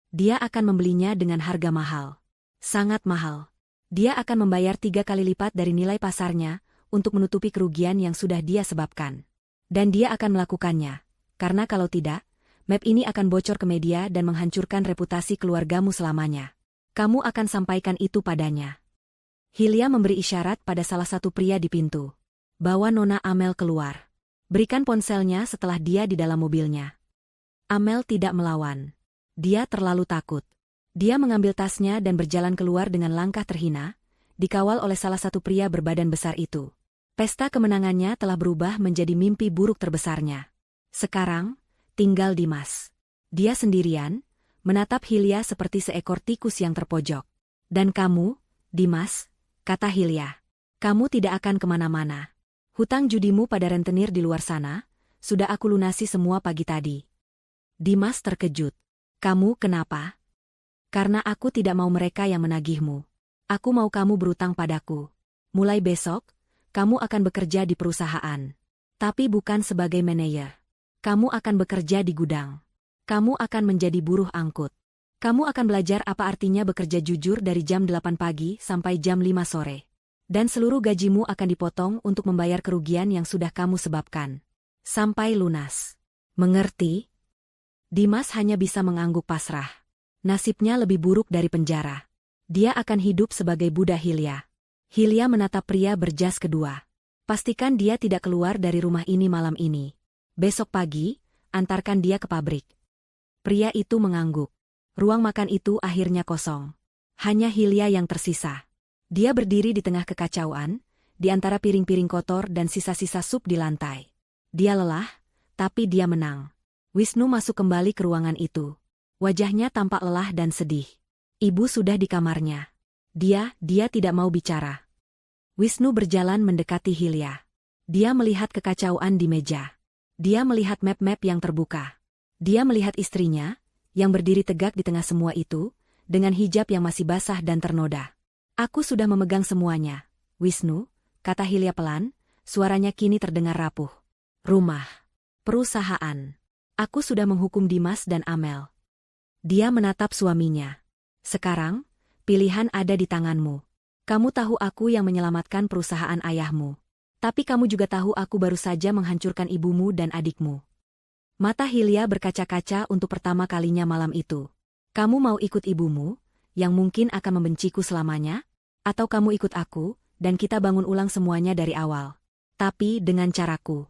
Dia akan membelinya dengan harga mahal. Sangat mahal. Dia akan membayar 3 kali lipat dari nilai pasarnya untuk menutupi kerugian yang sudah dia sebabkan. Dan dia akan melakukannya. Karena kalau tidak, map ini akan bocor ke media dan menghancurkan reputasi keluargamu selamanya. Kamu akan sampaikan itu padanya. Hilya memberi isyarat pada salah satu pria di pintu. Bawa Nona Amel keluar. Berikan ponselnya setelah dia di dalam mobilnya. Amel tidak melawan. Dia terlalu takut. Dia mengambil tasnya dan berjalan keluar dengan langkah terhina, dikawal oleh salah satu pria berbadan besar itu. Pesta kemenangannya telah berubah menjadi mimpi buruk terbesarnya. Sekarang, tinggal Dimas. Dia sendirian, menatap Hilya seperti seekor tikus yang terpojok. Dan kamu, Dimas, kata Hilya, kamu tidak akan kemana-mana. Hutang judimu pada rentenir di luar sana, sudah aku lunasi semua pagi tadi. Dimas terkejut. Kamu kenapa? Karena aku tidak mau mereka yang menagihmu. Aku mau kamu berutang padaku. Mulai besok, kamu akan bekerja di perusahaan. Tapi bukan sebagai manajer. Kamu akan bekerja di gudang. Kamu akan menjadi buruh angkut. Kamu akan belajar apa artinya bekerja jujur dari jam 8 pagi sampai jam 5 sore. Dan seluruh gajimu akan dipotong untuk membayar kerugian yang sudah kamu sebabkan. Sampai lunas. Mengerti? Dimas hanya bisa mengangguk pasrah. Nasibnya lebih buruk dari penjara. Dia akan hidup sebagai budak Hilya. Hilya menatap pria berjas kedua. Pastikan dia tidak keluar dari rumah ini malam ini. Besok pagi, antarkan dia ke pabrik. Pria itu mengangguk. Ruang makan itu akhirnya kosong. Hanya Hilya yang tersisa. Dia berdiri di tengah kekacauan, di antara piring-piring kotor dan sisa-sisa sup di lantai. Dia lelah, tapi dia menang. Wisnu masuk kembali ke ruangan itu. Wajahnya tampak lelah dan sedih. Ibu sudah di kamarnya. Dia tidak mau bicara. Wisnu berjalan mendekati Hilya. Dia melihat kekacauan di meja. Dia melihat map-map yang terbuka. Dia melihat istrinya, yang berdiri tegak di tengah semua itu, dengan hijab yang masih basah dan ternoda. Aku sudah memegang semuanya, Wisnu, kata Hilya pelan, suaranya kini terdengar rapuh. Rumah. Perusahaan. Aku sudah menghukum Dimas dan Amel. Dia menatap suaminya. Sekarang, pilihan ada di tanganmu. Kamu tahu aku yang menyelamatkan perusahaan ayahmu. Tapi kamu juga tahu aku baru saja menghancurkan ibumu dan adikmu. Mata Hilya berkaca-kaca untuk pertama kalinya malam itu. Kamu mau ikut ibumu, yang mungkin akan membenciku selamanya? Atau kamu ikut aku, dan kita bangun ulang semuanya dari awal? Tapi dengan caraku.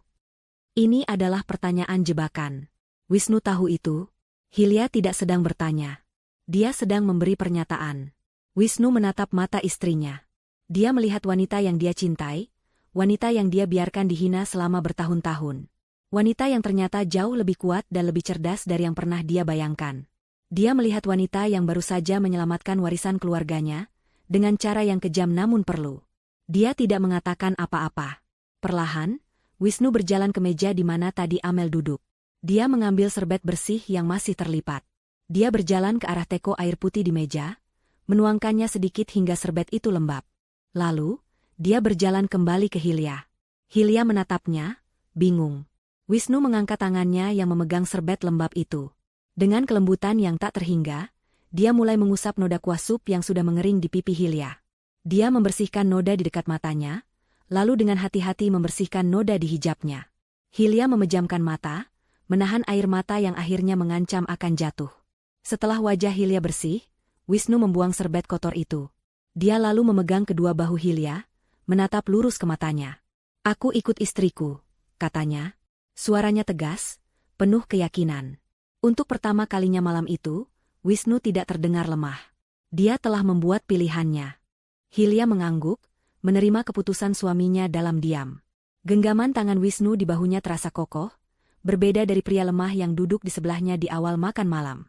Ini adalah pertanyaan jebakan. Wisnu tahu itu. Hilya tidak sedang bertanya. Dia sedang memberi pernyataan. Wisnu menatap mata istrinya. Dia melihat wanita yang dia cintai, wanita yang dia biarkan dihina selama bertahun-tahun. Wanita yang ternyata jauh lebih kuat dan lebih cerdas dari yang pernah dia bayangkan. Dia melihat wanita yang baru saja menyelamatkan warisan keluarganya, dengan cara yang kejam namun perlu. Dia tidak mengatakan apa-apa. Perlahan, Wisnu berjalan ke meja di mana tadi Amel duduk. Dia mengambil serbet bersih yang masih terlipat. Dia berjalan ke arah teko air putih di meja, menuangkannya sedikit hingga serbet itu lembab. Lalu, dia berjalan kembali ke Hilya. Hilya menatapnya, bingung. Wisnu mengangkat tangannya yang memegang serbet lembab itu. Dengan kelembutan yang tak terhingga, dia mulai mengusap noda kuah sup yang sudah mengering di pipi Hilya. Dia membersihkan noda di dekat matanya, lalu dengan hati-hati membersihkan noda di hijabnya. Hilya memejamkan mata, menahan air mata yang akhirnya mengancam akan jatuh. Setelah wajah Hilya bersih, Wisnu membuang serbet kotor itu. Dia lalu memegang kedua bahu Hilya, menatap lurus ke matanya. Aku ikut istriku, katanya. Suaranya tegas, penuh keyakinan. Untuk pertama kalinya malam itu, Wisnu tidak terdengar lemah. Dia telah membuat pilihannya. Hilya mengangguk, menerima keputusan suaminya dalam diam. Genggaman tangan Wisnu di bahunya terasa kokoh, berbeda dari pria lemah yang duduk di sebelahnya di awal makan malam.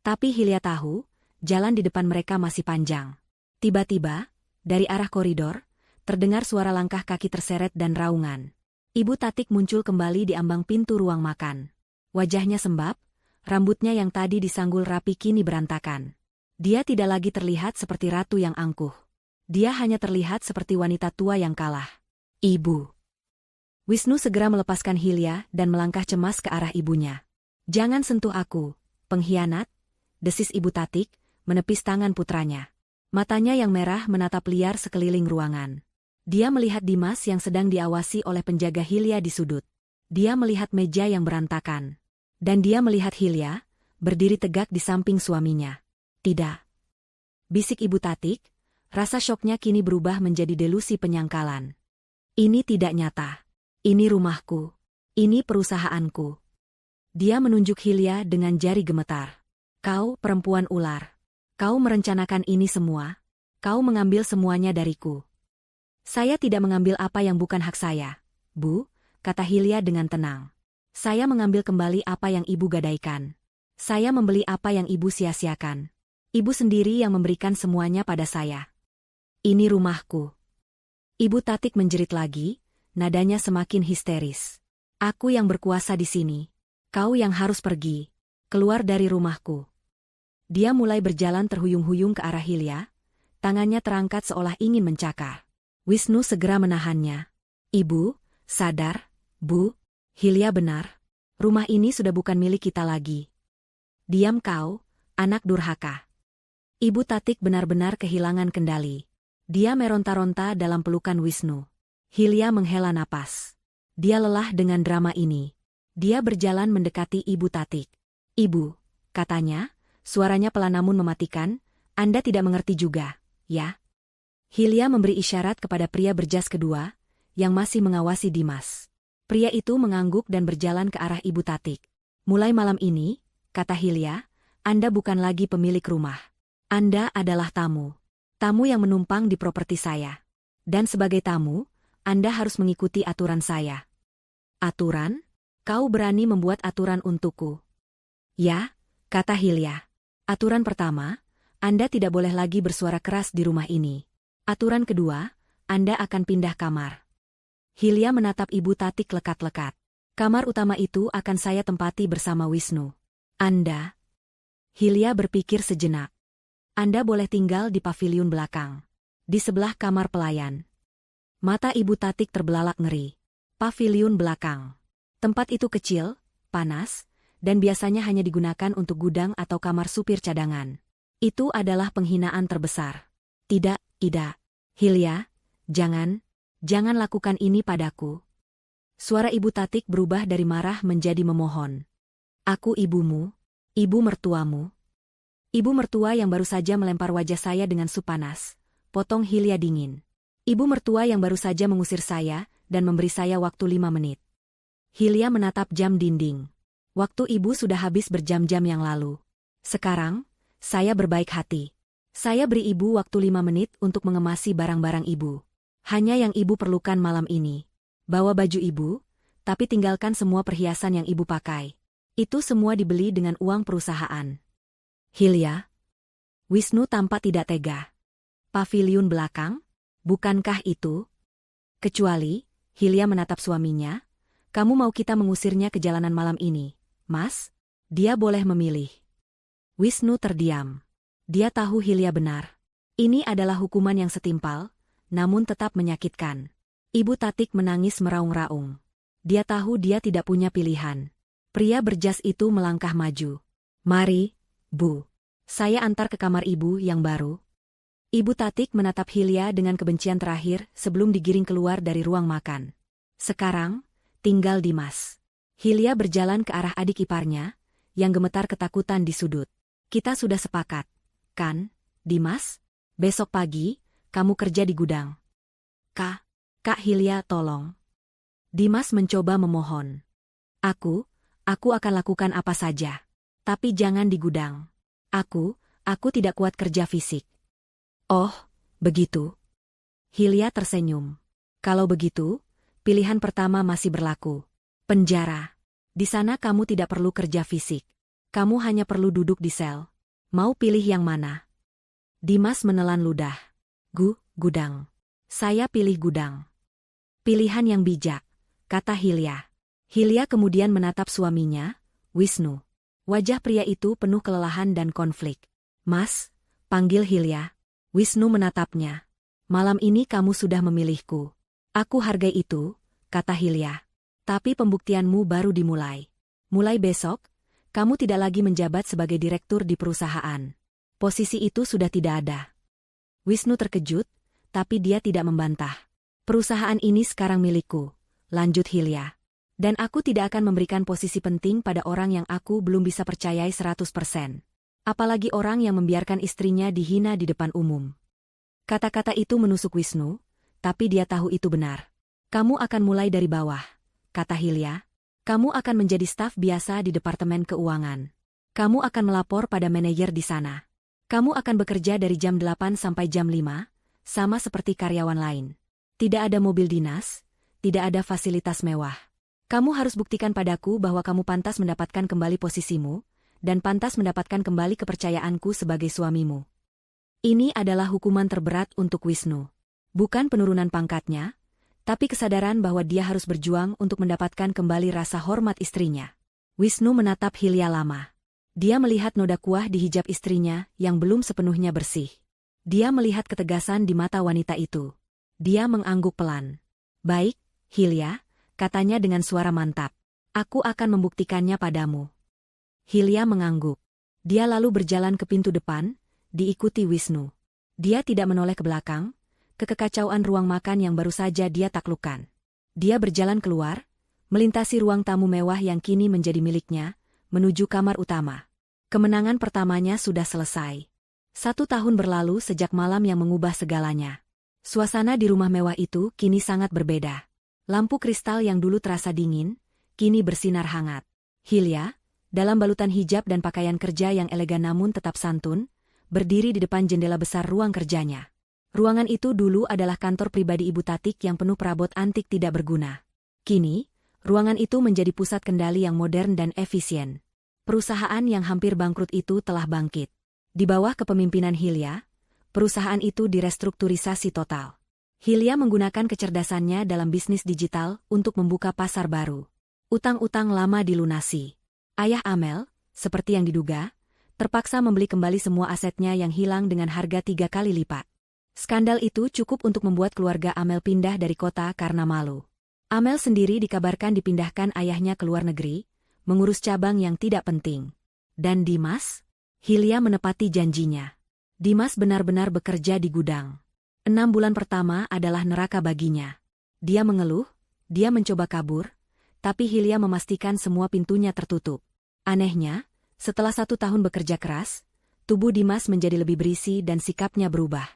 Tapi Hilya tahu, jalan di depan mereka masih panjang. Tiba-tiba, dari arah koridor, terdengar suara langkah kaki terseret dan raungan. Ibu Tatik muncul kembali di ambang pintu ruang makan. Wajahnya sembab, rambutnya yang tadi disanggul rapi kini berantakan. Dia tidak lagi terlihat seperti ratu yang angkuh. Dia hanya terlihat seperti wanita tua yang kalah. Ibu. Wisnu segera melepaskan Hilya dan melangkah cemas ke arah ibunya. Jangan sentuh aku, pengkhianat, desis Ibu Tatik, menepis tangan putranya. Matanya yang merah menatap liar sekeliling ruangan. Dia melihat Dimas yang sedang diawasi oleh penjaga Hilya di sudut. Dia melihat meja yang berantakan. Dan dia melihat Hilya, berdiri tegak di samping suaminya. Tidak. Bisik Ibu Tatik, rasa syoknya kini berubah menjadi delusi penyangkalan. Ini tidak nyata. Ini rumahku. Ini perusahaanku. Dia menunjuk Hilya dengan jari gemetar. Kau, perempuan ular. Kau merencanakan ini semua. Kau mengambil semuanya dariku. Saya tidak mengambil apa yang bukan hak saya, Bu, kata Hilya dengan tenang. Saya mengambil kembali apa yang Ibu gadaikan. Saya membeli apa yang Ibu sia-siakan. Ibu sendiri yang memberikan semuanya pada saya. Ini rumahku. Ibu Tatik menjerit lagi, nadanya semakin histeris. Aku yang berkuasa di sini. Kau yang harus pergi. Keluar dari rumahku. Dia mulai berjalan terhuyung-huyung ke arah Hilya, tangannya terangkat seolah ingin mencakar. Wisnu segera menahannya. Ibu, sadar, Bu, Hilya benar. Rumah ini sudah bukan milik kita lagi. Diam kau, anak durhaka. Ibu Tatik benar-benar kehilangan kendali. Dia meronta-ronta dalam pelukan Wisnu. Hilya menghela napas. Dia lelah dengan drama ini. Dia berjalan mendekati Ibu Tatik. Ibu, katanya, suaranya pelan namun mematikan, Anda tidak mengerti juga, ya? Hilya memberi isyarat kepada pria berjas kedua, yang masih mengawasi Dimas. Pria itu mengangguk dan berjalan ke arah Ibu Tatik. Mulai malam ini, kata Hilya, Anda bukan lagi pemilik rumah. Anda adalah tamu. Tamu yang menumpang di properti saya. Dan sebagai tamu, Anda harus mengikuti aturan saya. Aturan? Kau berani membuat aturan untukku? Ya, kata Hilya. Aturan pertama, Anda tidak boleh lagi bersuara keras di rumah ini. Aturan kedua, Anda akan pindah kamar. Hilya menatap Ibu Tatik lekat-lekat. Kamar utama itu akan saya tempati bersama Wisnu. Anda? Hilya berpikir sejenak. Anda boleh tinggal di paviliun belakang. Di sebelah kamar pelayan. Mata Ibu Tatik terbelalak ngeri. Paviliun belakang. Tempat itu kecil, panas, dan biasanya hanya digunakan untuk gudang atau kamar supir cadangan. Itu adalah penghinaan terbesar. Tidak, tidak. Hilya, jangan lakukan ini padaku. Suara Ibu Tatik berubah dari marah menjadi memohon. Aku ibumu, ibu mertuamu. Ibu mertua yang baru saja melempar wajah saya dengan sup panas, potong Hilya dingin. Ibu mertua yang baru saja mengusir saya dan memberi saya waktu 5 menit. Hilya menatap jam dinding. Waktu ibu sudah habis berjam-jam yang lalu. Sekarang, saya berbaik hati. Saya beri ibu waktu 5 menit untuk mengemasi barang-barang ibu. Hanya yang ibu perlukan malam ini. Bawa baju ibu, tapi tinggalkan semua perhiasan yang ibu pakai. Itu semua dibeli dengan uang perusahaan. Hilya? Wisnu tampak tidak tega. Paviliun belakang? Bukankah itu? Kecuali, Hilya menatap suaminya, kamu mau kita mengusirnya ke jalanan malam ini, Mas? Dia boleh memilih. Wisnu terdiam. Dia tahu Hilya benar. Ini adalah hukuman yang setimpal, namun tetap menyakitkan. Ibu Tatik menangis meraung-raung. Dia tahu dia tidak punya pilihan. Pria berjas itu melangkah maju. Mari, Bu. Saya antar ke kamar ibu yang baru. Ibu Tatik menatap Hilya dengan kebencian terakhir sebelum digiring keluar dari ruang makan. Sekarang, tinggal Dimas. Hilya berjalan ke arah adik iparnya, yang gemetar ketakutan di sudut. Kita sudah sepakat, kan, Dimas? Besok pagi, kamu kerja di gudang. Kak Hilya tolong. Dimas mencoba memohon. Aku akan lakukan apa saja. Tapi jangan di gudang. Aku tidak kuat kerja fisik. Oh, begitu. Hilya tersenyum. Kalau begitu, pilihan pertama masih berlaku. Penjara. Di sana kamu tidak perlu kerja fisik. Kamu hanya perlu duduk di sel. Mau pilih yang mana? Dimas menelan ludah. Gudang. Saya pilih gudang. Pilihan yang bijak, kata Hilya. Hilya kemudian menatap suaminya, Wisnu. Wajah pria itu penuh kelelahan dan konflik. Mas, panggil Hilya. Wisnu menatapnya. Malam ini kamu sudah memilihku. Aku hargai itu, kata Hilya. Tapi pembuktianmu baru dimulai. Mulai besok, kamu tidak lagi menjabat sebagai direktur di perusahaan. Posisi itu sudah tidak ada. Wisnu terkejut, tapi dia tidak membantah. Perusahaan ini sekarang milikku, lanjut Hilya. Dan aku tidak akan memberikan posisi penting pada orang yang aku belum bisa percayai 100%. Apalagi orang yang membiarkan istrinya dihina di depan umum. Kata-kata itu menusuk Wisnu, tapi dia tahu itu benar. Kamu akan mulai dari bawah, kata Hilya. Kamu akan menjadi staf biasa di Departemen Keuangan. Kamu akan melapor pada manajer di sana. Kamu akan bekerja dari jam 8 sampai jam 5, sama seperti karyawan lain. Tidak ada mobil dinas, tidak ada fasilitas mewah. Kamu harus buktikan padaku bahwa kamu pantas mendapatkan kembali posisimu, dan pantas mendapatkan kembali kepercayaanku sebagai suamimu. Ini adalah hukuman terberat untuk Wisnu. Bukan penurunan pangkatnya, tapi kesadaran bahwa dia harus berjuang untuk mendapatkan kembali rasa hormat istrinya. Wisnu menatap Hilya lama. Dia melihat noda kuah di hijab istrinya yang belum sepenuhnya bersih. Dia melihat ketegasan di mata wanita itu. Dia mengangguk pelan. Baik, Hilya, katanya dengan suara mantap. Aku akan membuktikannya padamu. Hilya mengangguk. Dia lalu berjalan ke pintu depan, diikuti Wisnu. Dia tidak menoleh ke belakang, ke kekacauan ruang makan yang baru saja dia taklukkan. Dia berjalan keluar, melintasi ruang tamu mewah yang kini menjadi miliknya, menuju kamar utama. Kemenangan pertamanya sudah selesai. 1 tahun berlalu sejak malam yang mengubah segalanya. Suasana di rumah mewah itu kini sangat berbeda. Lampu kristal yang dulu terasa dingin, kini bersinar hangat. Hilya, dalam balutan hijab dan pakaian kerja yang elegan namun tetap santun, berdiri di depan jendela besar ruang kerjanya. Ruangan itu dulu adalah kantor pribadi Ibu Tatik yang penuh perabot antik tidak berguna. Kini, ruangan itu menjadi pusat kendali yang modern dan efisien. Perusahaan yang hampir bangkrut itu telah bangkit. Di bawah kepemimpinan Hilya, perusahaan itu direstrukturisasi total. Hilya menggunakan kecerdasannya dalam bisnis digital untuk membuka pasar baru. Utang-utang lama dilunasi. Ayah Amel, seperti yang diduga, terpaksa membeli kembali semua asetnya yang hilang dengan harga 3 kali lipat. Skandal itu cukup untuk membuat keluarga Amel pindah dari kota karena malu. Amel sendiri dikabarkan dipindahkan ayahnya ke luar negeri, mengurus cabang yang tidak penting. Dan Dimas? Hilya menepati janjinya. Dimas benar-benar bekerja di gudang. 6 bulan pertama adalah neraka baginya. Dia mengeluh, dia mencoba kabur, tapi Hilya memastikan semua pintunya tertutup. Anehnya, setelah 1 tahun bekerja keras, tubuh Dimas menjadi lebih berisi dan sikapnya berubah.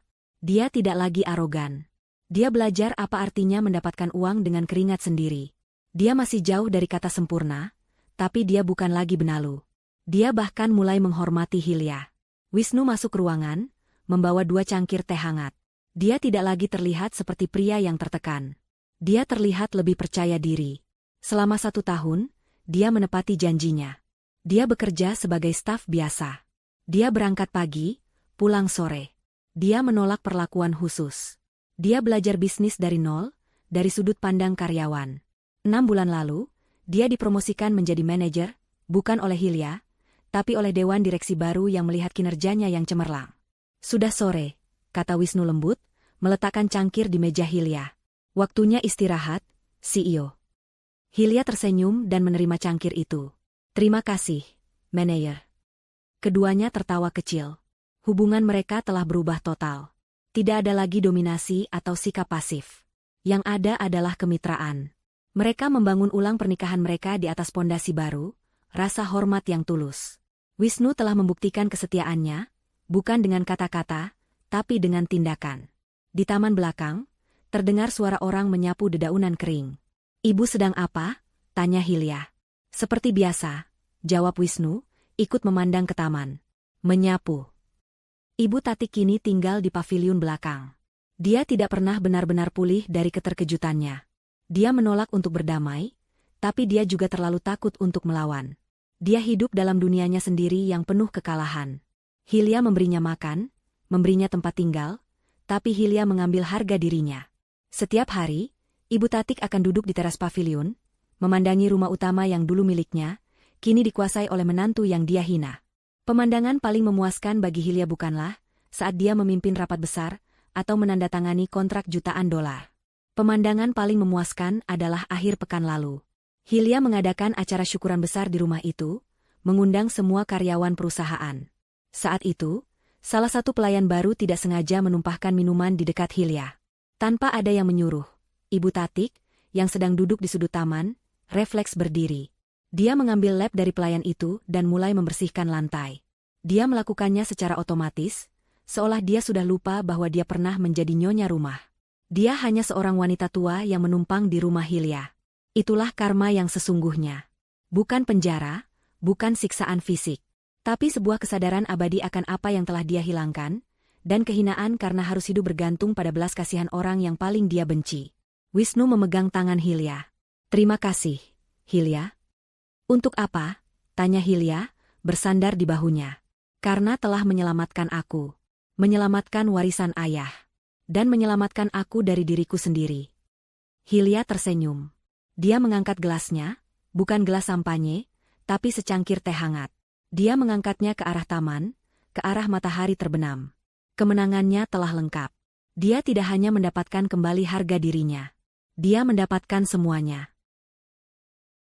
Dia tidak lagi arogan. Dia belajar apa artinya mendapatkan uang dengan keringat sendiri. Dia masih jauh dari kata sempurna, tapi dia bukan lagi benalu. Dia bahkan mulai menghormati Hilya. Wisnu masuk ruangan, membawa 2 cangkir teh hangat. Dia tidak lagi terlihat seperti pria yang tertekan. Dia terlihat lebih percaya diri. Selama 1 tahun, dia menepati janjinya. Dia bekerja sebagai staf biasa. Dia berangkat pagi, pulang sore. Dia menolak perlakuan khusus. Dia belajar bisnis dari nol, dari sudut pandang karyawan. 6 bulan lalu, dia dipromosikan menjadi manajer, bukan oleh Hilya, tapi oleh Dewan Direksi baru yang melihat kinerjanya yang cemerlang. Sudah sore, kata Wisnu lembut, meletakkan cangkir di meja Hilya. Waktunya istirahat, CEO. Hilya tersenyum dan menerima cangkir itu. Terima kasih, manajer. Keduanya tertawa kecil. Hubungan mereka telah berubah total. Tidak ada lagi dominasi atau sikap pasif. Yang ada adalah kemitraan. Mereka membangun ulang pernikahan mereka di atas pondasi baru, rasa hormat yang tulus. Wisnu telah membuktikan kesetiaannya, bukan dengan kata-kata, tapi dengan tindakan. Di taman belakang, terdengar suara orang menyapu dedaunan kering. Ibu sedang apa? Tanya Hilya. Seperti biasa, jawab Wisnu, ikut memandang ke taman. Menyapu. Ibu Tatik kini tinggal di paviliun belakang. Dia tidak pernah benar-benar pulih dari keterkejutannya. Dia menolak untuk berdamai, tapi dia juga terlalu takut untuk melawan. Dia hidup dalam dunianya sendiri yang penuh kekalahan. Hilya memberinya makan, memberinya tempat tinggal, tapi Hilya mengambil harga dirinya. Setiap hari, Ibu Tatik akan duduk di teras paviliun, memandangi rumah utama yang dulu miliknya, kini dikuasai oleh menantu yang dia hina. Pemandangan paling memuaskan bagi Hilya bukanlah saat dia memimpin rapat besar, atau menandatangani kontrak jutaan dolar. Pemandangan paling memuaskan adalah akhir pekan lalu. Hilya mengadakan acara syukuran besar di rumah itu, mengundang semua karyawan perusahaan. Saat itu, salah satu pelayan baru tidak sengaja menumpahkan minuman di dekat Hilya. Tanpa ada yang menyuruh, Ibu Tatik, yang sedang duduk di sudut taman, refleks berdiri. Dia mengambil lap dari pelayan itu dan mulai membersihkan lantai. Dia melakukannya secara otomatis, seolah dia sudah lupa bahwa dia pernah menjadi nyonya rumah. Dia hanya seorang wanita tua yang menumpang di rumah Hilya. Itulah karma yang sesungguhnya. Bukan penjara, bukan siksaan fisik, tapi sebuah kesadaran abadi akan apa yang telah dia hilangkan, dan kehinaan karena harus hidup bergantung pada belas kasihan orang yang paling dia benci. Wisnu memegang tangan Hilya. "Terima kasih, Hilya." "Untuk apa?" tanya Hilya, bersandar di bahunya. "Karena telah menyelamatkan aku. Menyelamatkan warisan ayah. Dan menyelamatkan aku dari diriku sendiri." Hilya tersenyum. Dia mengangkat gelasnya, bukan gelas sampanye, tapi secangkir teh hangat. Dia mengangkatnya ke arah taman, ke arah matahari terbenam. Kemenangannya telah lengkap. Dia tidak hanya mendapatkan kembali harga dirinya. Dia mendapatkan semuanya.